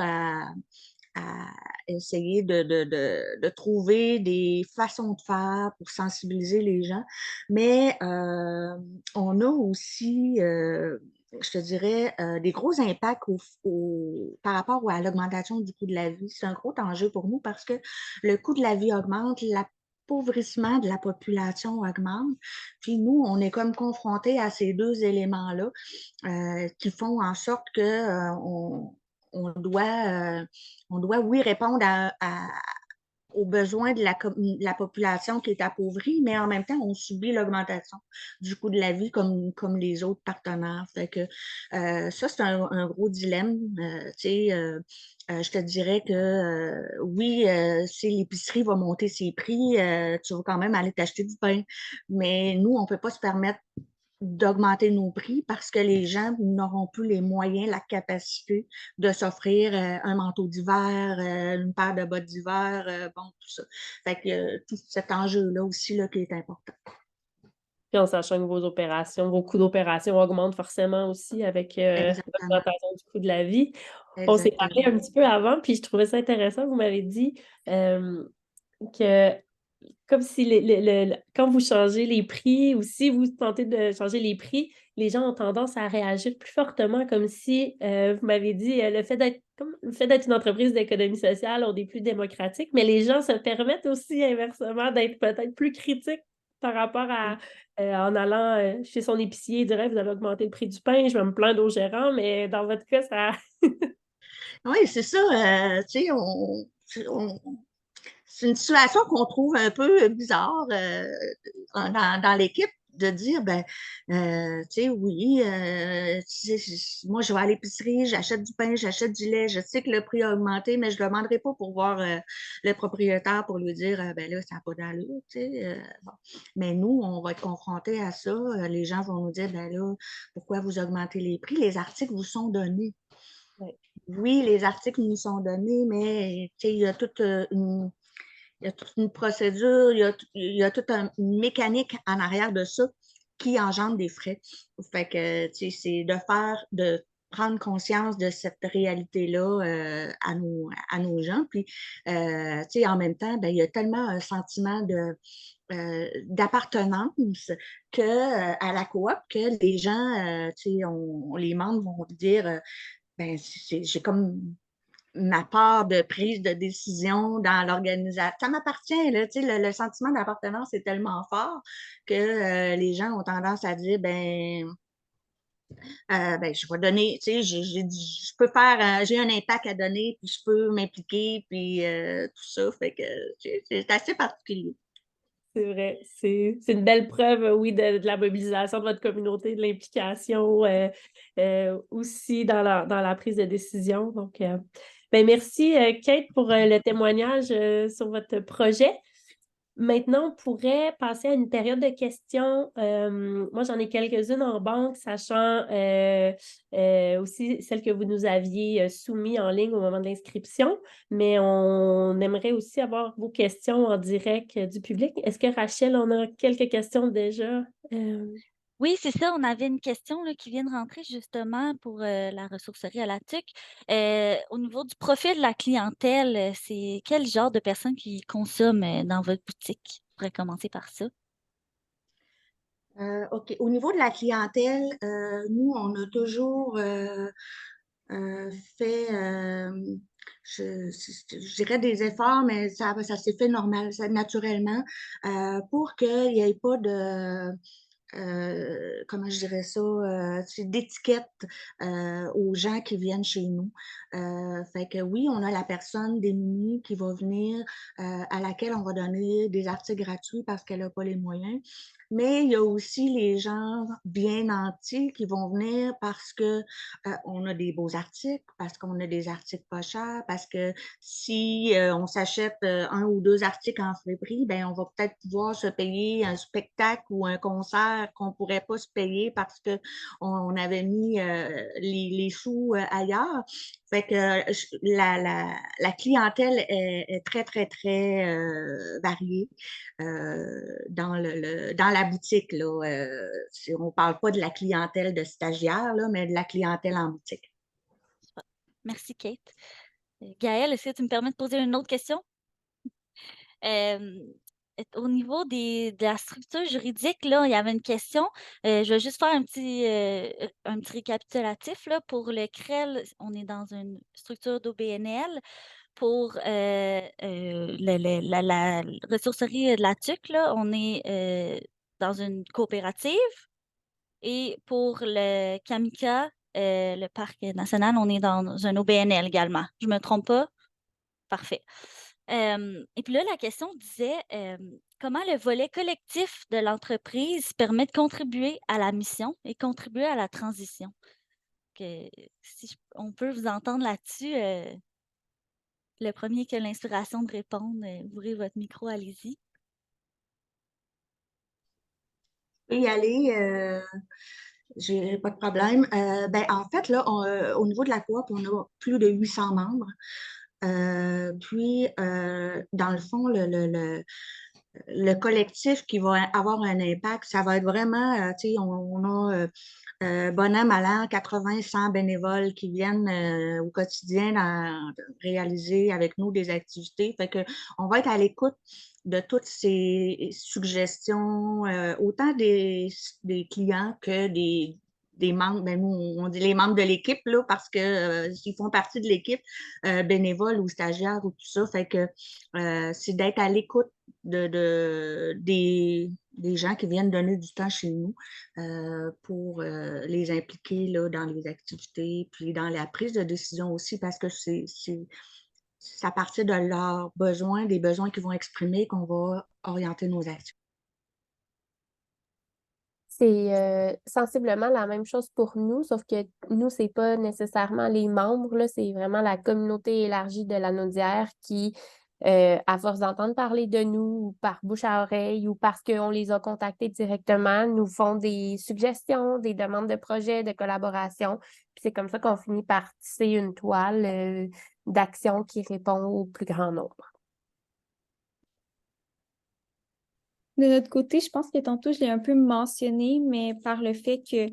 à essayer de trouver des façons de faire pour sensibiliser les gens. Mais on a aussi, je te dirais, des gros impacts par rapport à l'augmentation du coût de la vie. C'est un gros enjeu pour nous parce que le coût de la vie augmente, l'appauvrissement de la population augmente. Puis nous, on est comme confrontés à ces deux éléments-là qui font en sorte que on doit, oui, répondre aux besoins de la population qui est appauvrie, mais en même temps, on subit l'augmentation du coût de la vie comme les autres partenaires. Fait que ça, c'est un gros dilemme. Je te dirais que oui, si l'épicerie va monter ses prix, tu vas quand même aller t'acheter du pain. Mais nous, on ne peut pas se permettre d'augmenter nos prix parce que les gens n'auront plus les moyens, la capacité de s'offrir un manteau d'hiver, une paire de bottes d'hiver, bon, tout ça. Fait que tout cet enjeu-là aussi là, qui est important. Puis en sachant que vos coûts d'opération augmentent forcément aussi avec Exactement. l'augmentation du coût de la vie. On s'est parlé un petit peu avant, puis je trouvais ça intéressant. Vous m'avez dit que comme si quand vous changez les prix ou si vous tentez de changer les prix, les gens ont tendance à réagir plus fortement, comme si, vous m'avez dit, le fait d'être une entreprise d'économie sociale, on est plus démocratique, mais les gens se permettent aussi inversement d'être peut-être plus critiques par rapport à, en allant chez son épicier, il dirait, vous avez augmenté le prix du pain, je vais me plaindre au gérant, mais dans votre cas, ça... Oui, c'est ça. Tu sais, c'est une situation qu'on trouve un peu bizarre dans l'équipe de dire, ben, tu sais, oui, moi, je vais à l'épicerie, j'achète du pain, j'achète du lait, je sais que le prix a augmenté, mais je ne demanderai pas pour voir le propriétaire pour lui dire, ben là, ça n'a pas d'allure, tu sais. Bon. Mais nous, on va être confrontés à ça. Les gens vont nous dire, ben là, pourquoi vous augmentez les prix? Les articles vous sont donnés. Ouais. Oui, les articles nous sont donnés, mais il y a toute une procédure, il y a toute une mécanique en arrière de ça qui engendre des frais. Fait que, c'est de prendre conscience de cette réalité-là à nos gens. Puis, en même temps, ben, il y a tellement un sentiment d'appartenance à la coop que les gens, les membres vont dire, ben, j'ai comme ma part de prise de décision dans l'organisation. Ça m'appartient, là, tu sais, le sentiment d'appartenance est tellement fort que les gens ont tendance à dire, ben, je vais donner, tu sais, je peux faire, j'ai un impact à donner, puis je peux m'impliquer, puis tout ça, fait que c'est assez particulier. C'est vrai, c'est une belle preuve, oui, de la mobilisation de votre communauté, de l'implication aussi dans la prise de décision. Donc, ben merci, Kate, pour le témoignage sur votre projet. Maintenant, on pourrait passer à une période de questions. Moi, j'en ai quelques-unes en banque, sachant aussi celles que vous nous aviez soumises en ligne au moment de l'inscription, mais on aimerait aussi avoir vos questions en direct du public. Est-ce que Rachel, on a quelques questions déjà? Oui, c'est ça. On avait une question là, qui vient de rentrer justement pour la ressourcerie à la TUC. Au niveau du profil de la clientèle, c'est quel genre de personnes qui consomment dans votre boutique? On pourrait commencer par ça. OK. Au niveau de la clientèle, nous, on a toujours fait, je dirais des efforts, mais ça s'est fait normal, naturellement, pour qu'il n'y ait pas de, comment je dirais ça, d'étiquette aux gens qui viennent chez nous. Fait que oui, on a la personne démunie qui va venir, à laquelle on va donner des articles gratuits parce qu'elle n'a pas les moyens. Mais il y a aussi les gens bien nantis qui vont venir parce que on a des beaux articles, parce qu'on a des articles pas chers, parce que si on s'achète un ou deux articles en friperie, ben on va peut-être pouvoir se payer un spectacle ou un concert qu'on ne pourrait pas se payer parce qu'on avait mis les sous ailleurs. Fait que la clientèle est très, très, très variée dans la boutique. Là, on ne parle pas de la clientèle de stagiaires, là, mais de la clientèle en boutique. Merci, Kate. Gaëlle, est-ce que tu me permets de poser une autre question? Au niveau de la structure juridique, là, il y avait une question. Je vais juste faire un petit récapitulatif. Là. Pour le CREL, on est dans une structure d'OBNL. Pour la ressourcerie de la TUC, là, on est dans une coopérative. Et pour le Kamika, le parc national, on est dans un OBNL également. Je ne me trompe pas? Parfait. Et puis là, la question disait comment le volet collectif de l'entreprise permet de contribuer à la mission et contribuer à la transition. Si on peut vous entendre là-dessus, le premier qui a l'inspiration de répondre, ouvrez votre micro, allez-y. peux y aller. J'ai pas de problème. Ben, en fait, là, au niveau de la coop, on a plus de 800 membres. Dans le fond, le collectif qui va avoir un impact, ça va être vraiment, tu sais, on a bon an, mal an, 80, 100 bénévoles qui viennent au quotidien réaliser avec nous des activités. Fait que on va être à l'écoute de toutes ces suggestions, autant des clients que des membres, ben nous, on dit les membres de l'équipe, là, parce que ils font partie de l'équipe, bénévoles ou stagiaires ou tout ça. Fait que c'est d'être à l'écoute des gens qui viennent donner du temps chez nous pour les impliquer là, dans les activités, puis dans la prise de décision aussi, parce que c'est à partir de leurs besoins, des besoins qu'ils vont exprimer, qu'on va orienter nos actions. C'est sensiblement la même chose pour nous, sauf que nous, c'est pas nécessairement les membres, là, c'est vraiment la communauté élargie de la Naudière qui, à force d'entendre parler de nous, ou par bouche à oreille, ou parce qu'on les a contactés directement, nous font des suggestions, des demandes de projets, de collaboration. Puis c'est comme ça qu'on finit par tisser une toile, d'action qui répond au plus grand nombre. De notre côté, je pense que tantôt, je l'ai un peu mentionné, mais par le fait que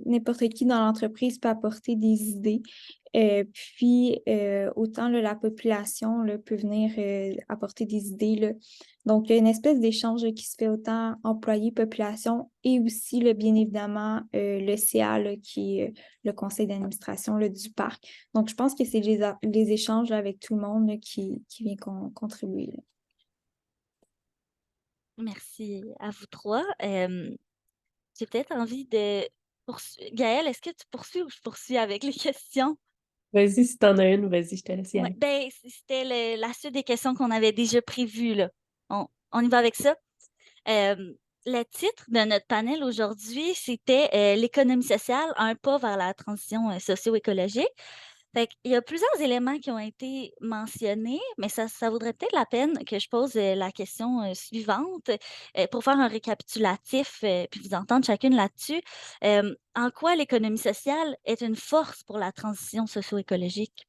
n'importe qui dans l'entreprise peut apporter des idées. Autant là, la population là, peut venir apporter des idées. Là. Donc, il y a une espèce d'échange qui se fait autant employé-population et aussi, là, bien évidemment, le CA, là, qui est le conseil d'administration là, du parc. Donc, je pense que c'est les échanges là, avec tout le monde là, qui vient contribuer. Là. Merci à vous trois. J'ai peut-être envie de poursuivre. Gaëlle, est-ce que tu poursuis ou je poursuis avec les questions? Vas-y, si t'en as une, vas-y, je te laisse y Ouais, aller. ben, c'était la suite des questions qu'on avait déjà prévues, là. On y va avec ça. Le titre de notre panel aujourd'hui, c'était l'économie sociale, un pas vers la transition socio-écologique. Fait qu'il y a plusieurs éléments qui ont été mentionnés, mais ça vaudrait peut-être la peine que je pose la question suivante pour faire un récapitulatif puis vous entendre chacune là-dessus. En quoi l'économie sociale est une force pour la transition socio-écologique?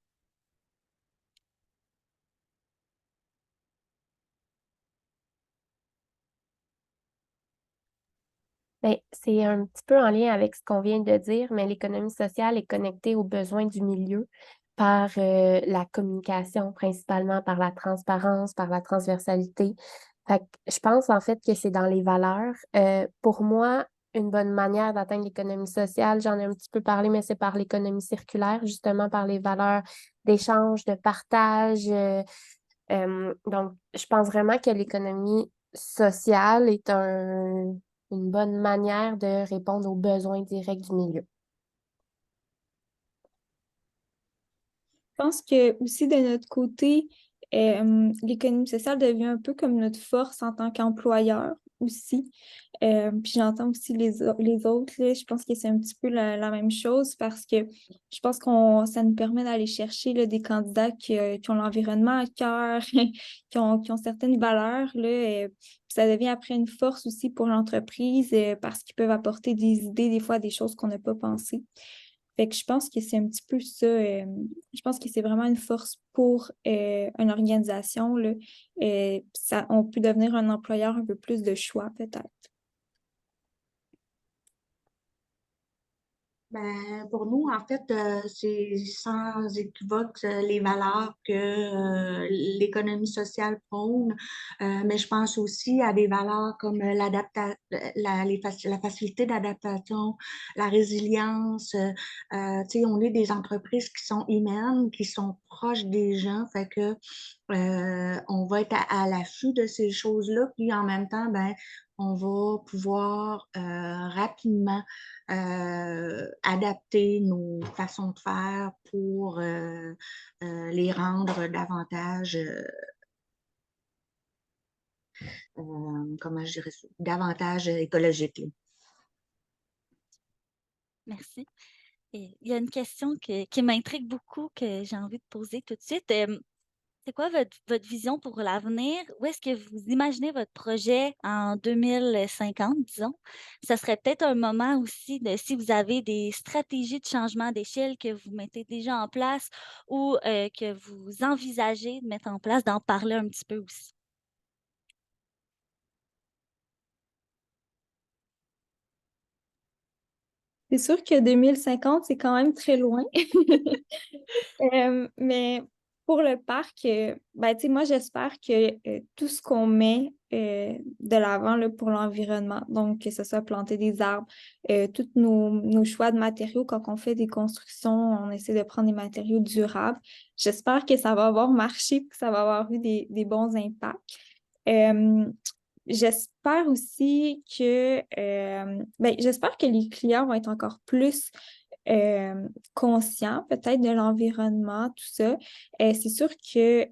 Bien, c'est un petit peu en lien avec ce qu'on vient de dire, mais l'économie sociale est connectée aux besoins du milieu par la communication, principalement par la transparence, par la transversalité. Fait que je pense en fait que c'est dans les valeurs. Pour moi, une bonne manière d'atteindre l'économie sociale, j'en ai un petit peu parlé, mais c'est par l'économie circulaire, justement par les valeurs d'échange, de partage. Donc, je pense vraiment que l'économie sociale est une bonne manière de répondre aux besoins directs du milieu. Je pense que aussi de notre côté, l'économie sociale devient un peu comme notre force en tant qu'employeur aussi. Puis j'entends aussi les autres, là, je pense que c'est un petit peu la même chose parce que je pense ça nous permet d'aller chercher là, des candidats qui ont l'environnement à cœur, qui ont certaines valeurs, là, puis ça devient après une force aussi pour l'entreprise parce qu'ils peuvent apporter des idées, des fois des choses qu'on n'a pas pensées. Fait que je pense que c'est un petit peu ça. Je pense que c'est vraiment une force pour une organisation. Là. On peut devenir un employeur un peu plus de choix, peut-être. Ben, pour nous, en fait, c'est sans équivoque les valeurs que l'économie sociale prône, mais je pense aussi à des valeurs comme la facilité d'adaptation, la résilience. Tu sais, on est des entreprises qui sont humaines, qui sont proches des gens, fait que on va être à l'affût de ces choses-là, puis en même temps, ben, on va pouvoir rapidement adapter nos façons de faire pour les rendre davantage, comment je dirais ça, davantage écologiques. Merci. Et il y a une question qui m'intrigue beaucoup, que j'ai envie de poser tout de suite. C'est quoi votre vision pour l'avenir? Où est-ce que vous imaginez votre projet en 2050, disons? Ça serait peut-être un moment aussi de si vous avez des stratégies de changement d'échelle que vous mettez déjà en place ou que vous envisagez de mettre en place, d'en parler un petit peu aussi. C'est sûr que 2050, c'est quand même très loin. Mais pour le parc, ben, tu sais, moi, j'espère que tout ce qu'on met de l'avant là, pour l'environnement, donc que ce soit planter des arbres, tous nos choix de matériaux, quand on fait des constructions, on essaie de prendre des matériaux durables. J'espère que ça va avoir marché, que ça va avoir eu des bons impacts. Euh, J'espère aussi j'espère que les clients vont être encore plus conscients peut-être de l'environnement, tout ça. C'est sûr que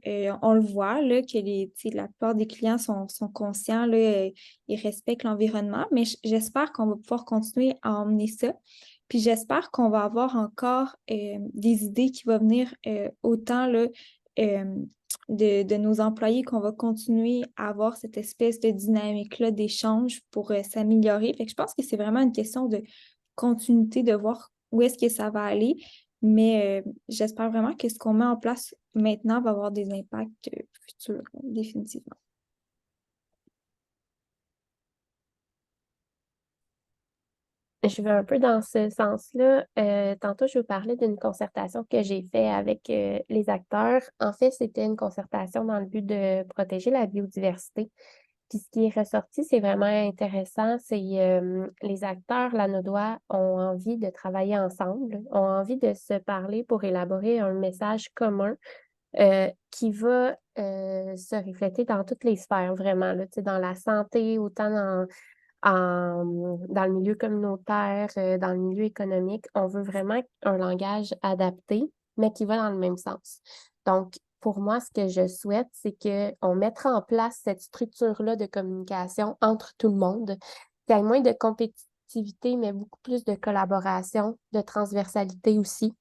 on le voit là, que tu sais, la plupart des clients sont conscients, là, ils respectent l'environnement, mais j'espère qu'on va pouvoir continuer à emmener ça. Puis j'espère qu'on va avoir encore des idées qui vont venir autant là, euh, de nos employés, qu'on va continuer à avoir cette espèce de dynamique-là d'échange pour s'améliorer. Fait que je pense que c'est vraiment une question de continuité, de voir où est-ce que ça va aller. Mais j'espère vraiment que ce qu'on met en place maintenant va avoir des impacts futurs, définitivement. Je vais un peu dans ce sens-là. Tantôt, je vous parlais d'une concertation que j'ai faite avec les acteurs. En fait, c'était une concertation dans le but de protéger la biodiversité. Puis ce qui est ressorti, c'est vraiment intéressant, c'est les acteurs lanaudois ont envie de travailler ensemble, ont envie de se parler pour élaborer un message commun qui va se refléter dans toutes les sphères, vraiment, là, tu sais, dans la santé, autant dans le milieu communautaire, dans le milieu économique. On veut vraiment un langage adapté, mais qui va dans le même sens. Donc, pour moi, ce que je souhaite, c'est qu'on mettra en place cette structure-là de communication entre tout le monde, qu'il y ait moins de compétitivité, mais beaucoup plus de collaboration, de transversalité aussi.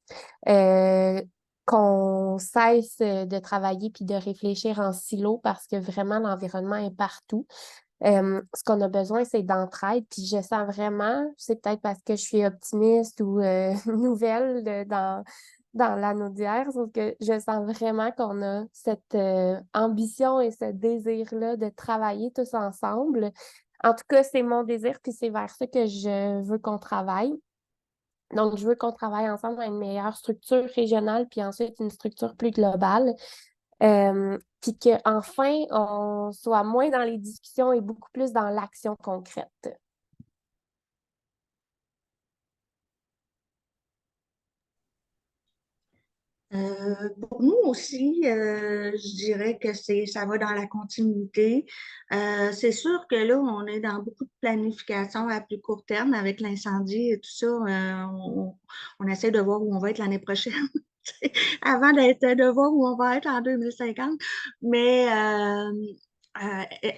Qu'on cesse de travailler puis de réfléchir en silo parce que vraiment l'environnement est partout. Ce qu'on a besoin, c'est d'entraide. Puis je sens vraiment, c'est peut-être parce que je suis optimiste ou nouvelle dans l'anneau d'hier, sauf que je sens vraiment qu'on a cette ambition et ce désir-là de travailler tous ensemble. En tout cas, c'est mon désir, puis c'est vers ça que je veux qu'on travaille. Donc, je veux qu'on travaille ensemble à une meilleure structure régionale, puis ensuite une structure plus globale. Puis qu'enfin, on soit moins dans les discussions et beaucoup plus dans l'action concrète. Pour nous aussi, je dirais que ça va dans la continuité. C'est sûr que là, on est dans beaucoup de planification à plus court terme avec l'incendie et tout ça. On essaie de voir où on va être l'année prochaine avant de voir où on va être en 2050. Mais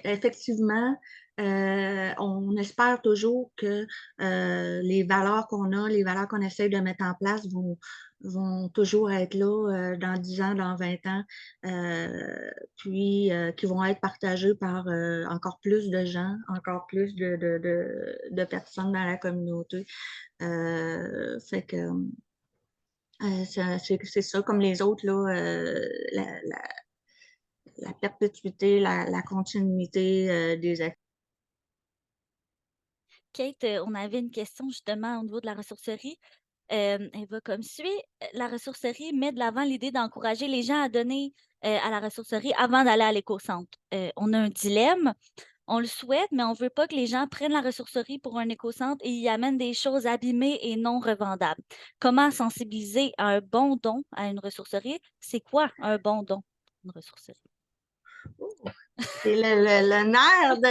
effectivement, on espère toujours que les valeurs qu'on a, les valeurs qu'on essaie de mettre en place vont toujours être là dans 10 ans, dans 20 ans, puis qui vont être partagées par encore plus de gens, encore plus de personnes dans la communauté. Fait que c'est ça, comme les autres, là, la perpétuité, la continuité des actions. Kate, on avait une question justement au niveau de la ressourcerie. Elle va comme suit. La ressourcerie met de l'avant l'idée d'encourager les gens à donner à la ressourcerie avant d'aller à l'éco-centre. On a un dilemme. On le souhaite, mais on ne veut pas que les gens prennent la ressourcerie pour un éco-centre et y amènent des choses abîmées et non revendables. Comment sensibiliser à un bon don à une ressourcerie? C'est quoi un bon don à une ressourcerie? C'est le nerf de...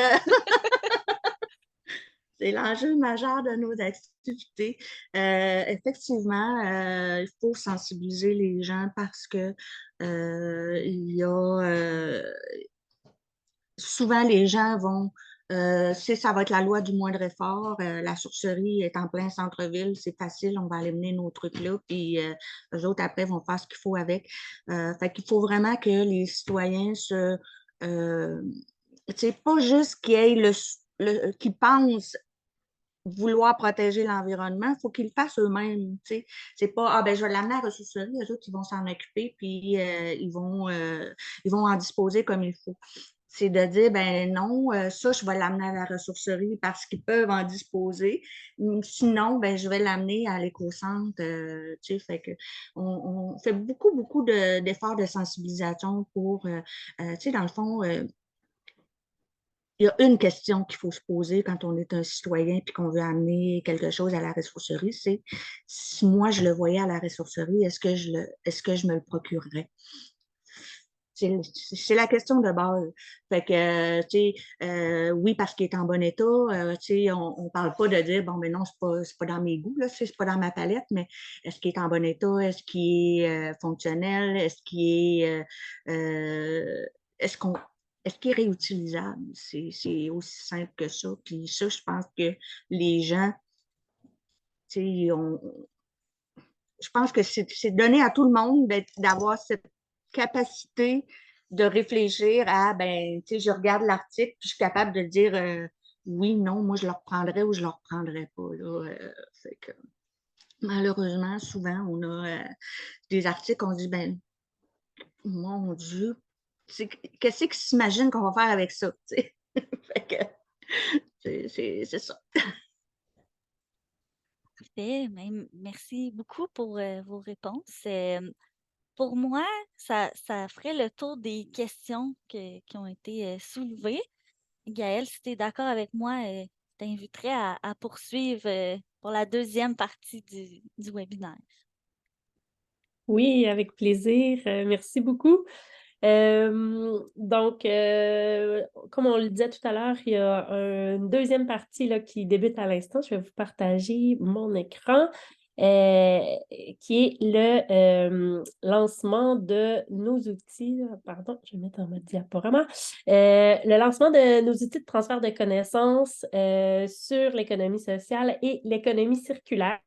C'est l'enjeu majeur de nos activités. Effectivement, il faut sensibiliser les gens parce que il y a souvent les gens vont Ça va être la loi du moindre effort. La sourcerie est en plein centre-ville, c'est facile, on va aller mener nos trucs là, puis eux autres, après, vont faire ce qu'il faut avec. Fait qu'il faut vraiment que les citoyens pas juste qu'ils aient qu'ils pensent vouloir protéger l'environnement, il faut qu'ils le fassent eux-mêmes. C'est pas, je vais l'amener à la ressourcerie, eux autres, ils vont s'en occuper, puis ils vont en disposer comme il faut. C'est de dire, ben non, ça, je vais l'amener à la ressourcerie parce qu'ils peuvent en disposer. Sinon, je vais l'amener à l'éco-centre. Fait que on fait beaucoup d'efforts de sensibilisation pour, dans le fond, il y a une question qu'il faut se poser quand on est un citoyen et qu'on veut amener quelque chose à la ressourcerie, c'est si moi je le voyais à la ressourcerie, est-ce que je me le procurerais? C'est la question de base. Fait que, oui, parce qu'il est en bon état, on parle pas de dire, bon, mais non, c'est pas dans mes goûts, là, c'est pas dans ma palette, mais est-ce qu'il est en bon état? Est-ce qu'il est fonctionnel? Est-ce qu'il est, est-ce qu'il est réutilisable? C'est aussi simple que ça. Puis ça, je pense que les gens, je pense que c'est donné à tout le monde d'avoir cette capacité de réfléchir à, je regarde l'article, puis je suis capable de dire oui, non, moi, je le reprendrais ou je le reprendrais pas. Là, fait que, malheureusement, souvent, on a des articles, on dit, mon Dieu, qu'est-ce qu'ils s'imaginent qu'on va faire avec ça? Fait que, c'est ça. Parfait. Merci beaucoup pour vos réponses. Pour moi, ça ferait le tour des questions qui ont été soulevées. Gaëlle, si tu es d'accord avec moi, je t'inviterais à poursuivre pour la deuxième partie du webinaire. Oui, avec plaisir. Merci beaucoup. Donc, comme on le disait tout à l'heure, il y a une deuxième partie là, qui débute à l'instant. Je vais vous partager mon écran, qui est le lancement de nos outils. Pardon, je vais mettre en mode diaporama. Le lancement de nos outils de transfert de connaissances sur l'économie sociale et l'économie circulaire.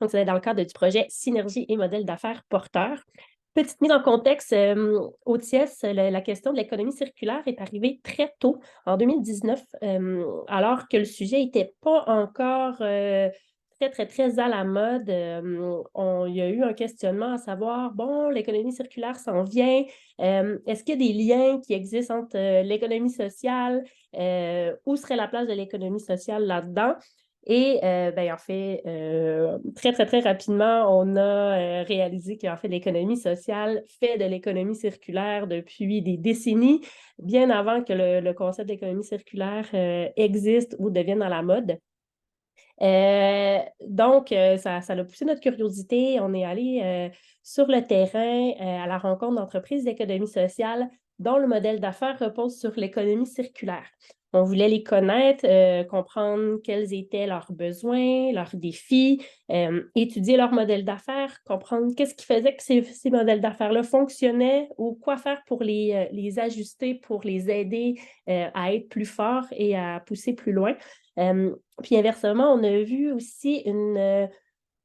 Donc, c'est dans le cadre du projet Synergie et modèle d'affaires porteur. Petite mise en contexte, au TIES, la question de l'économie circulaire est arrivée très tôt, en 2019, alors que le sujet n'était pas encore très à la mode. Il y a eu un questionnement à savoir, bon, l'économie circulaire s'en vient. Est-ce qu'il y a des liens qui existent entre l'économie sociale? Où serait la place de l'économie sociale là-dedans? Et en fait, très rapidement, on a réalisé qu'en fait, l'économie sociale fait de l'économie circulaire depuis des décennies, bien avant que le concept d'économie circulaire existe ou devienne à la mode. Donc, ça a poussé notre curiosité. On est allé sur le terrain à la rencontre d'entreprises d'économie sociale dont le modèle d'affaires repose sur l'économie circulaire. On voulait les connaître, comprendre quels étaient leurs besoins, leurs défis, étudier leur modèle d'affaires, comprendre qu'est-ce qui faisait que ces modèles d'affaires-là fonctionnaient ou quoi faire pour les ajuster, pour les aider à être plus forts et à pousser plus loin. Puis inversement, on a vu aussi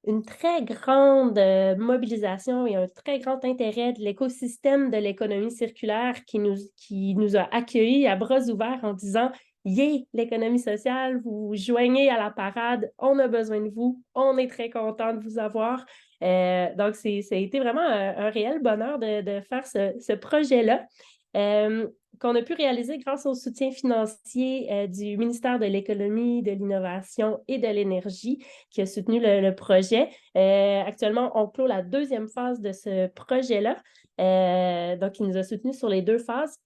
une très grande mobilisation et un très grand intérêt de l'écosystème de l'économie circulaire qui nous a accueillis à bras ouverts en disant « Yeah, l'économie sociale, vous vous joignez à la parade, on a besoin de vous, on est très content de vous avoir. » Donc, ça a été vraiment un réel bonheur de faire ce projet-là. Qu'on a pu réaliser grâce au soutien financier du ministère de l'Économie, de l'Innovation et de l'Énergie qui a soutenu le projet. Actuellement, on clôt la deuxième phase de ce projet-là. Donc, il nous a soutenus sur les deux phases.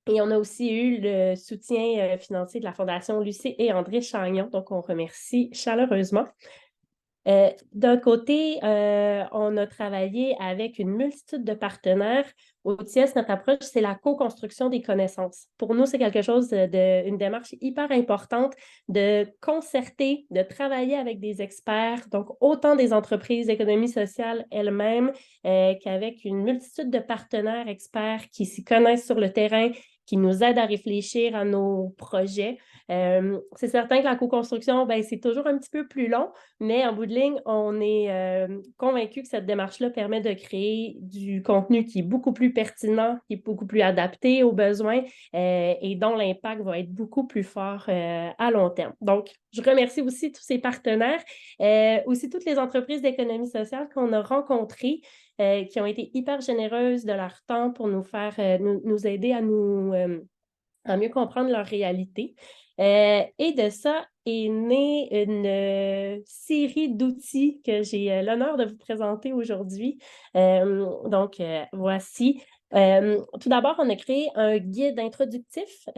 Et on a aussi eu le soutien financier de la Fondation Lucie et André Chagnon. Donc, on remercie chaleureusement. D'un côté, on a travaillé avec une multitude de partenaires. Au TIES, notre approche, c'est la co-construction des connaissances. Pour nous, c'est quelque chose une démarche hyper importante de concerter, de travailler avec des experts, donc autant des entreprises d'économie sociale elles-mêmes qu'avec une multitude de partenaires experts qui s'y connaissent sur le terrain, qui nous aident à réfléchir à nos projets. C'est certain que la co-construction, ben, c'est toujours un petit peu plus long, mais en bout de ligne, on est convaincu que cette démarche-là permet de créer du contenu qui est beaucoup plus pertinent, qui est beaucoup plus adapté aux besoins et dont l'impact va être beaucoup plus fort à long terme. Donc, je remercie aussi tous ces partenaires, aussi toutes les entreprises d'économie sociale qu'on a rencontrées, qui ont été hyper généreuses de leur temps pour nous faire, nous aider à mieux comprendre leur réalité. Et de ça est née une série d'outils que j'ai l'honneur de vous présenter aujourd'hui. Donc, voici. Tout d'abord, on a créé un guide introductif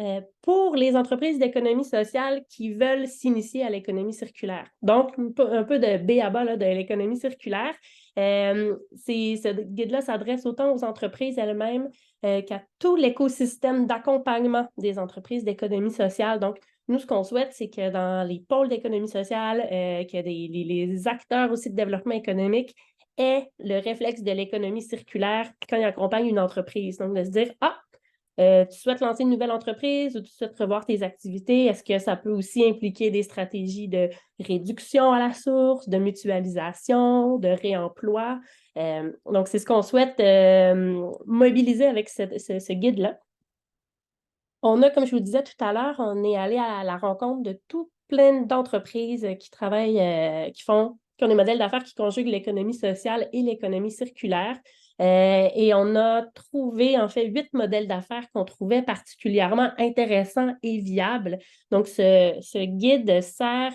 pour les entreprises d'économie sociale qui veulent s'initier à l'économie circulaire. Donc, un peu de b.a.-ba là, de l'économie circulaire. Ce guide-là s'adresse autant aux entreprises elles-mêmes qu'à tout l'écosystème d'accompagnement des entreprises d'économie sociale. Donc, nous, ce qu'on souhaite, c'est que dans les pôles d'économie sociale, que les acteurs aussi de développement économique aient le réflexe de l'économie circulaire quand ils accompagnent une entreprise. Donc, de se dire, tu souhaites lancer une nouvelle entreprise ou tu souhaites revoir tes activités, est-ce que ça peut aussi impliquer des stratégies de réduction à la source, de mutualisation, de réemploi? Donc, c'est ce qu'on souhaite mobiliser avec ce guide-là. On a, comme je vous disais tout à l'heure, on est allé à la rencontre de tout plein d'entreprises qui travaillent, qui ont des modèles d'affaires qui conjuguent l'économie sociale et l'économie circulaire. Et on a trouvé, en fait, 8 modèles d'affaires qu'on trouvait particulièrement intéressants et viables. Donc, ce guide sert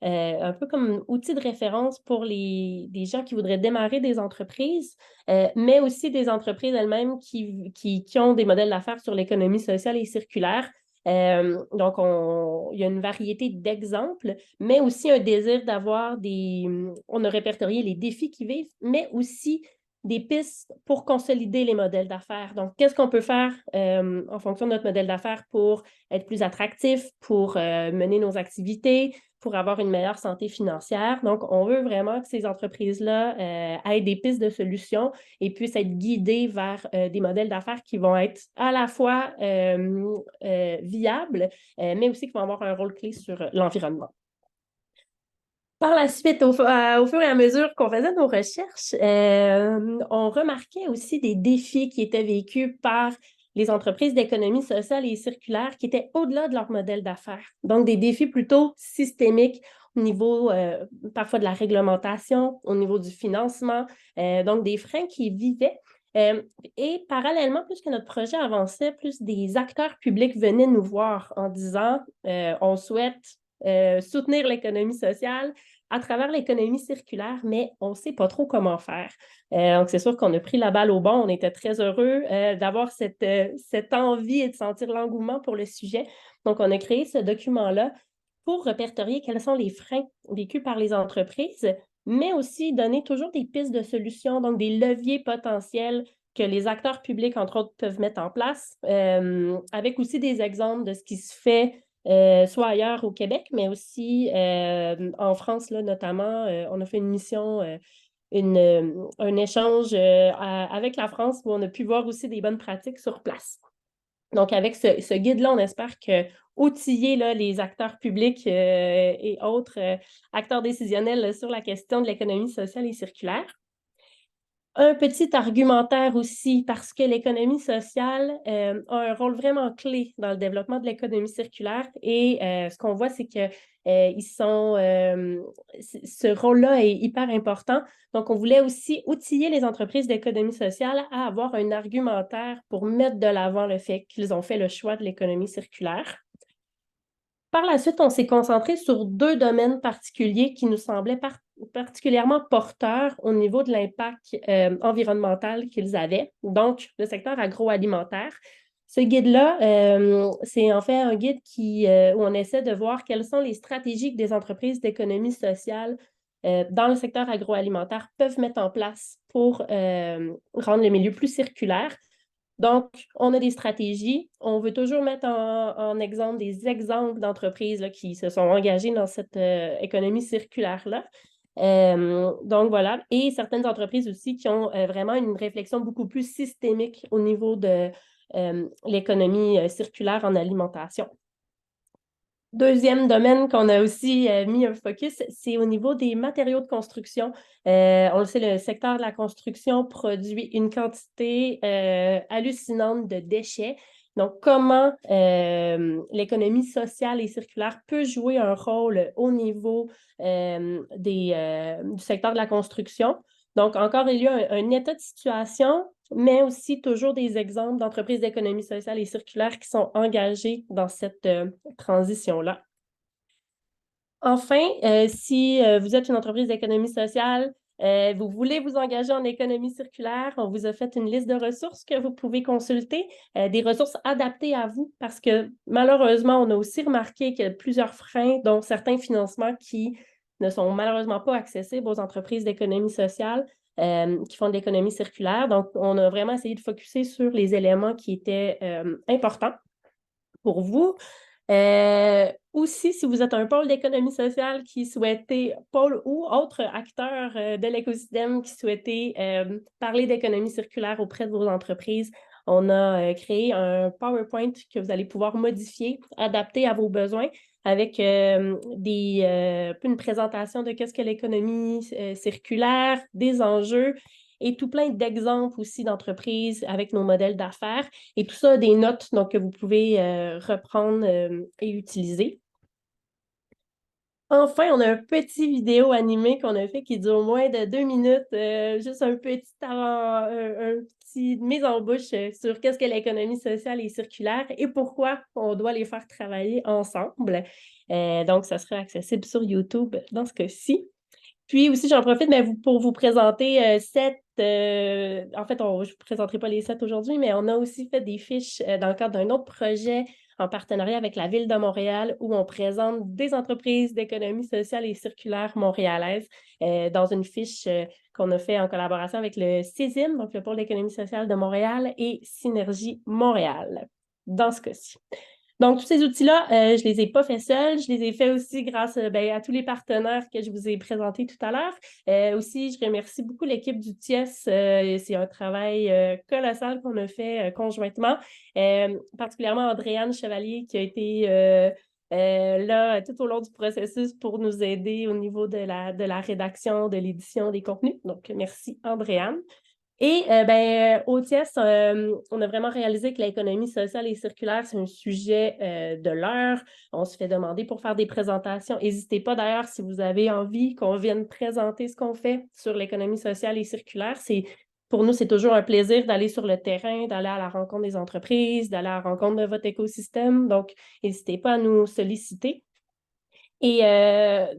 un peu comme outil de référence pour des gens qui voudraient démarrer des entreprises, mais aussi des entreprises elles-mêmes qui ont des modèles d'affaires sur l'économie sociale et circulaire. Donc, il y a une variété d'exemples, mais aussi un désir d'avoir on a répertorié les défis qu'ils vivent, mais aussi des pistes pour consolider les modèles d'affaires. Donc, qu'est-ce qu'on peut faire en fonction de notre modèle d'affaires pour être plus attractif, pour mener nos activités, pour avoir une meilleure santé financière. Donc, on veut vraiment que ces entreprises-là aient des pistes de solutions et puissent être guidées vers des modèles d'affaires qui vont être à la fois viables, mais aussi qui vont avoir un rôle clé sur l'environnement. Par la suite, au fur et à mesure qu'on faisait nos recherches, on remarquait aussi des défis qui étaient vécus par les entreprises d'économie sociale et circulaire qui étaient au-delà de leur modèle d'affaires. Donc, des défis plutôt systémiques au niveau parfois de la réglementation, au niveau du financement, donc des freins qui vivaient. Et parallèlement, plus que notre projet avançait, plus des acteurs publics venaient nous voir en disant on souhaite soutenir l'économie sociale à travers l'économie circulaire, mais on ne sait pas trop comment faire. Donc, c'est sûr qu'on a pris la balle au bon. On était très heureux d'avoir cette envie et de sentir l'engouement pour le sujet. Donc, on a créé ce document-là pour répertorier quels sont les freins vécus par les entreprises, mais aussi donner toujours des pistes de solutions, donc des leviers potentiels que les acteurs publics, entre autres, peuvent mettre en place, avec aussi des exemples de ce qui se fait soit ailleurs au Québec, mais aussi en France, là, notamment. On a fait une mission, un échange avec la France où on a pu voir aussi des bonnes pratiques sur place. Donc, avec ce guide-là, on espère outiller là, les acteurs publics et autres acteurs décisionnels là, sur la question de l'économie sociale et circulaire. Un petit argumentaire aussi, parce que l'économie sociale a un rôle vraiment clé dans le développement de l'économie circulaire et ce qu'on voit, c'est que ce rôle-là est hyper important. Donc, on voulait aussi outiller les entreprises d'économie sociale à avoir un argumentaire pour mettre de l'avant le fait qu'ils ont fait le choix de l'économie circulaire. Par la suite, on s'est concentré sur 2 domaines particuliers qui nous semblaient particulièrement porteurs au niveau de l'impact environnemental qu'ils avaient, donc le secteur agroalimentaire. Ce guide-là, c'est en fait un guide où on essaie de voir quelles sont les stratégies que des entreprises d'économie sociale dans le secteur agroalimentaire peuvent mettre en place pour rendre le milieu plus circulaire. Donc, on a des stratégies. On veut toujours mettre en exemple des exemples d'entreprises là, qui se sont engagées dans cette économie circulaire-là. Donc, voilà. Et certaines entreprises aussi qui ont vraiment une réflexion beaucoup plus systémique au niveau de l'économie circulaire en alimentation. Deuxième domaine qu'on a aussi mis un focus, c'est au niveau des matériaux de construction. On le sait, le secteur de la construction produit une quantité hallucinante de déchets. Donc, comment l'économie sociale et circulaire peut jouer un rôle au niveau du secteur de la construction. Donc, encore, il y a un état de situation, mais aussi toujours des exemples d'entreprises d'économie sociale et circulaire qui sont engagées dans cette transition-là. Enfin, si vous êtes une entreprise d'économie sociale, vous voulez vous engager en économie circulaire, on vous a fait une liste de ressources que vous pouvez consulter, des ressources adaptées à vous, parce que malheureusement, on a aussi remarqué qu'il y a plusieurs freins, dont certains financements qui ne sont malheureusement pas accessibles aux entreprises d'économie sociale qui font de l'économie circulaire. Donc, on a vraiment essayé de focusser sur les éléments qui étaient importants pour vous. Aussi, si vous êtes un pôle d'économie sociale qui souhaitait, pôle ou autre acteur de l'écosystème qui souhaitait parler d'économie circulaire auprès de vos entreprises, on a créé un PowerPoint que vous allez pouvoir modifier, adapter à vos besoins avec une présentation de qu'est-ce que l'économie circulaire, des enjeux et tout plein d'exemples aussi d'entreprises avec nos modèles d'affaires. Et tout ça, des notes donc, que vous pouvez reprendre et utiliser. Enfin, on a un petit vidéo animé qu'on a fait qui dure moins de 2 minutes, juste un petit mise en bouche sur qu'est-ce que l'économie sociale et circulaire et pourquoi on doit les faire travailler ensemble. Donc, ça sera accessible sur YouTube dans ce cas-ci. Puis aussi, j'en profite pour vous présenter en fait, je ne vous présenterai pas les 7 aujourd'hui, mais on a aussi fait des fiches dans le cadre d'un autre projet en partenariat avec la Ville de Montréal où on présente des entreprises d'économie sociale et circulaire montréalaises dans une fiche qu'on a fait en collaboration avec le CISIM, donc le Pôle d'économie sociale de Montréal, et Synergie Montréal, dans ce cas-ci. Donc, tous ces outils-là, je ne les ai pas faits seuls. Je les ai faits aussi grâce à tous les partenaires que je vous ai présentés tout à l'heure. Aussi, je remercie beaucoup l'équipe du TIES. C'est un travail colossal qu'on a fait conjointement. Particulièrement Andréane Chevalier qui a été là tout au long du processus pour nous aider au niveau de la rédaction, de l'édition des contenus. Donc, merci Andréane. Et au TIES, on a vraiment réalisé que l'économie sociale et circulaire, c'est un sujet de l'heure. On se fait demander pour faire des présentations. N'hésitez pas d'ailleurs si vous avez envie qu'on vienne présenter ce qu'on fait sur l'économie sociale et circulaire. Pour nous, c'est toujours un plaisir d'aller sur le terrain, d'aller à la rencontre des entreprises, d'aller à la rencontre de votre écosystème. Donc, n'hésitez pas à nous solliciter. Et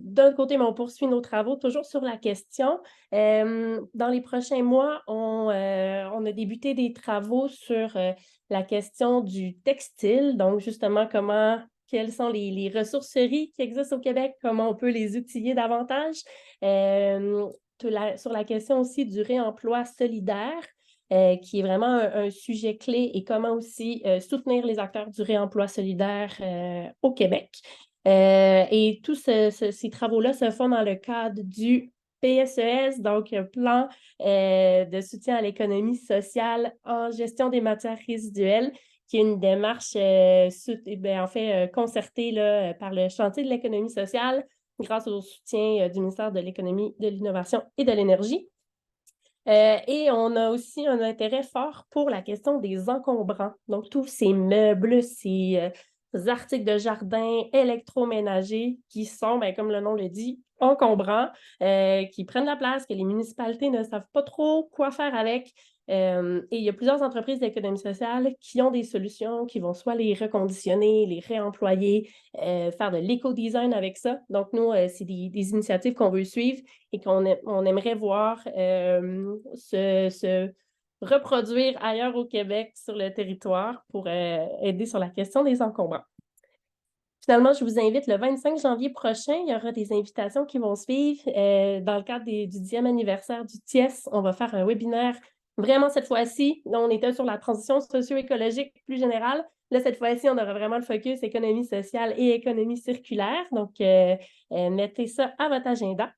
d'un côté, on poursuit nos travaux toujours sur la question. Dans les prochains mois, on a débuté des travaux sur la question du textile. Donc, justement, quelles sont les ressourceries qui existent au Québec, comment on peut les outiller davantage. Sur la question aussi du réemploi solidaire, qui est vraiment un sujet clé et comment aussi soutenir les acteurs du réemploi solidaire au Québec. Et tous ces travaux-là se font dans le cadre du PSES, donc un plan de soutien à l'économie sociale en gestion des matières résiduelles, qui est une démarche concertée là, par le chantier de l'économie sociale grâce au soutien du ministère de l'Économie, de l'Innovation et de l'Énergie. Et on a aussi un intérêt fort pour la question des encombrants. Donc, tous ces meubles, ces articles de jardin électroménagers qui sont, comme le nom le dit, encombrants, qui prennent la place, que les municipalités ne savent pas trop quoi faire avec. Et il y a plusieurs entreprises d'économie sociale qui ont des solutions, qui vont soit les reconditionner, les réemployer, faire de l'éco-design avec ça. Donc, nous, c'est des initiatives qu'on veut suivre et on aimerait voir se reproduire ailleurs au Québec sur le territoire pour aider sur la question des encombrants. Finalement, je vous invite le 25 janvier prochain, il y aura des invitations qui vont suivre. Dans le cadre du 10e anniversaire du TIES, on va faire un webinaire. Vraiment, cette fois-ci, on était sur la transition socio-écologique plus générale. Là, cette fois-ci, on aura vraiment le focus économie sociale et économie circulaire. Donc, mettez ça à votre agenda.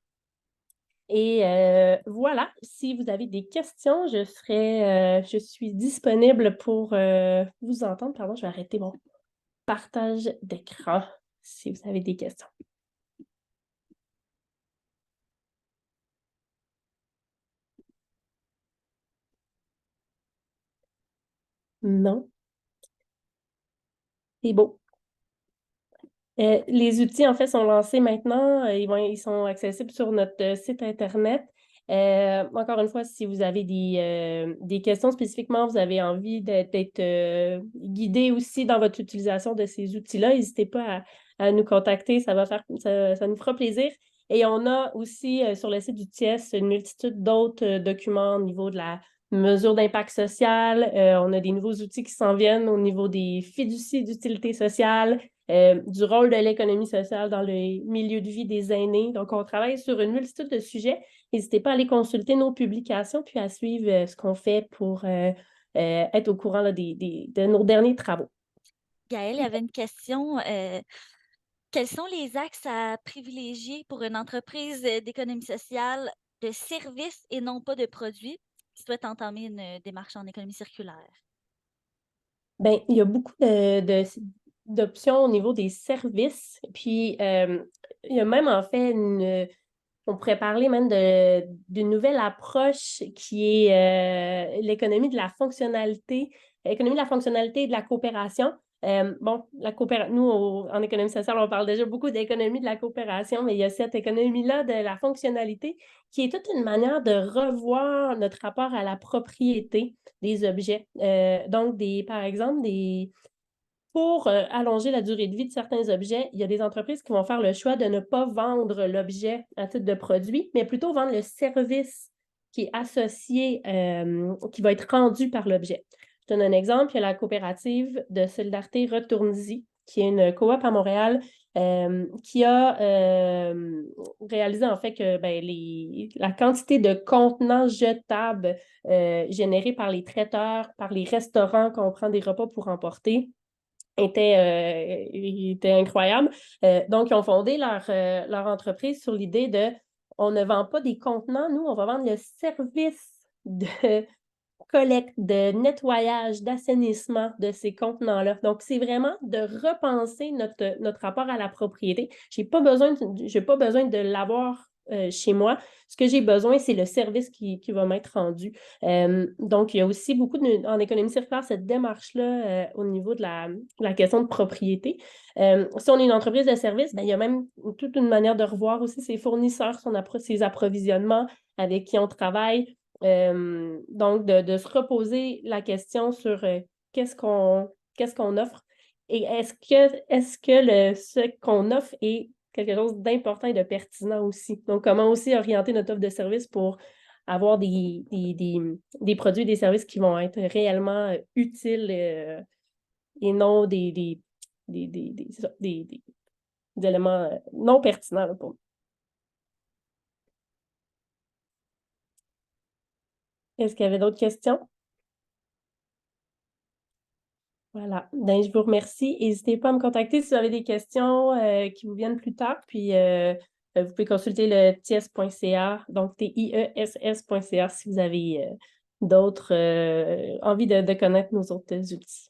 Et voilà, si vous avez des questions, je suis disponible pour vous entendre. Pardon, je vais arrêter mon partage d'écran si vous avez des questions. Non, c'est beau. Les outils, en fait, sont lancés maintenant. Ils sont accessibles sur notre site Internet. Encore une fois, si vous avez des questions spécifiquement, vous avez envie d'être guidé aussi dans votre utilisation de ces outils-là, n'hésitez pas à nous contacter. Ça nous fera plaisir. Et on a aussi sur le site du TIES une multitude d'autres documents au niveau de la mesure d'impact social. On a des nouveaux outils qui s'en viennent au niveau des fiducies d'utilité sociale. Du rôle de l'économie sociale dans le milieu de vie des aînés. Donc, on travaille sur une multitude de sujets. N'hésitez pas à aller consulter nos publications puis à suivre ce qu'on fait pour être au courant là, de nos derniers travaux. Gaëlle, il y avait une question. Quels sont les axes à privilégier pour une entreprise d'économie sociale de services et non pas de produits qui souhaite entamer une démarche en économie circulaire? Bien, il y a beaucoup d'options au niveau des services. Puis, il y a même en fait on pourrait parler même d'une nouvelle approche qui est l'économie de la fonctionnalité, l'économie de la fonctionnalité et de la coopération. Bon, nous, en économie sociale, on parle déjà beaucoup d'économie de la coopération, mais il y a cette économie-là de la fonctionnalité qui est toute une manière de revoir notre rapport à la propriété des objets. Donc, par exemple, pour allonger la durée de vie de certains objets, il y a des entreprises qui vont faire le choix de ne pas vendre l'objet à titre de produit, mais plutôt vendre le service qui est associé, qui va être rendu par l'objet. Je donne un exemple, il y a la coopérative de solidarité Retourne-y, qui est une coop à Montréal, qui a réalisé en fait que la quantité de contenants jetables générés par les traiteurs, par les restaurants quand on prend des repas pour emporter, était incroyable. Donc, ils ont fondé leur entreprise sur l'idée de on ne vend pas des contenants, nous, on va vendre le service de collecte, de nettoyage, d'assainissement de ces contenants-là. Donc, c'est vraiment de repenser notre rapport à la propriété. Je n'ai pas besoin de l'avoir chez moi. Ce que j'ai besoin, c'est le service qui va m'être rendu. Donc, il y a aussi beaucoup en économie circulaire cette démarche-là au niveau de la question de propriété. Si on est une entreprise de service, il y a même toute une manière de revoir aussi ses fournisseurs, ses approvisionnements, avec qui on travaille. Donc, de se reposer la question sur qu'est-ce qu'on offre et est-ce que ce qu'on offre est quelque chose d'important et de pertinent aussi. Donc, comment aussi orienter notre offre de service pour avoir des produits et des services qui vont être réellement utiles et non des éléments non pertinents là, pour nous. Est-ce qu'il y avait d'autres questions? Voilà. Ben, je vous remercie. N'hésitez pas à me contacter si vous avez des questions qui vous viennent plus tard. Puis, vous pouvez consulter le TIES.ca, donc TIESS.ca si vous avez d'autres envie de connaître nos autres outils.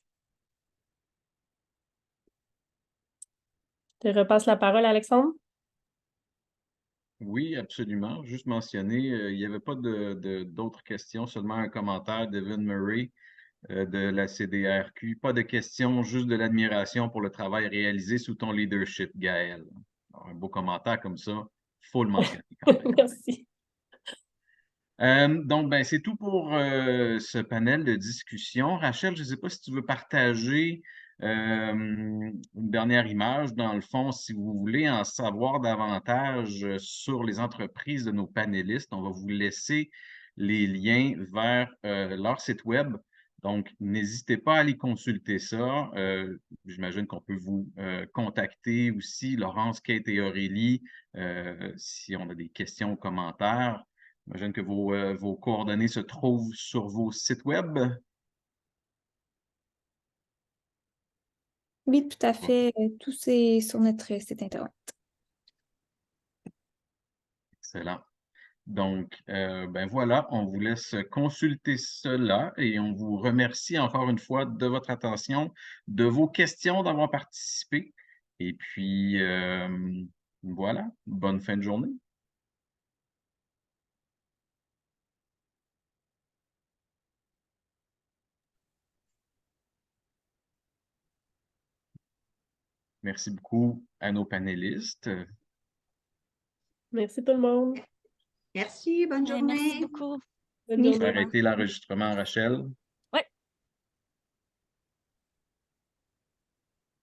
Je te repasse la parole, Alexandre. Oui, absolument. Juste mentionner, il n'y avait pas d'autres questions, seulement un commentaire d'Evan Murray de la CDRQ. Pas de questions, juste de l'admiration pour le travail réalisé sous ton leadership, Gaëlle. Alors, un beau commentaire comme ça, il faut le mentionner quand même. Merci. Donc, ben, c'est tout pour ce panel de discussion. Rachel, je ne sais pas si tu veux partager une dernière image. Dans le fond, si vous voulez en savoir davantage sur les entreprises de nos panélistes, on va vous laisser les liens vers leur site web. Donc, n'hésitez pas à aller consulter ça. J'imagine qu'on peut vous contacter aussi, Laurence, Kate et Aurélie, si on a des questions ou commentaires. J'imagine que vos coordonnées se trouvent sur vos sites web. Oui, tout à fait. Tout c'est sur notre site Internet. Excellent. Donc, ben voilà, on vous laisse consulter cela et on vous remercie encore une fois de votre attention, de vos questions, d'avoir participé. Et puis, voilà, bonne fin de journée. Merci beaucoup à nos panélistes. Merci tout le monde. Merci, bonne Ouais, merci journée. beaucoup. Bonne Merci. journée. Arrêtez l'enregistrement, Rachel.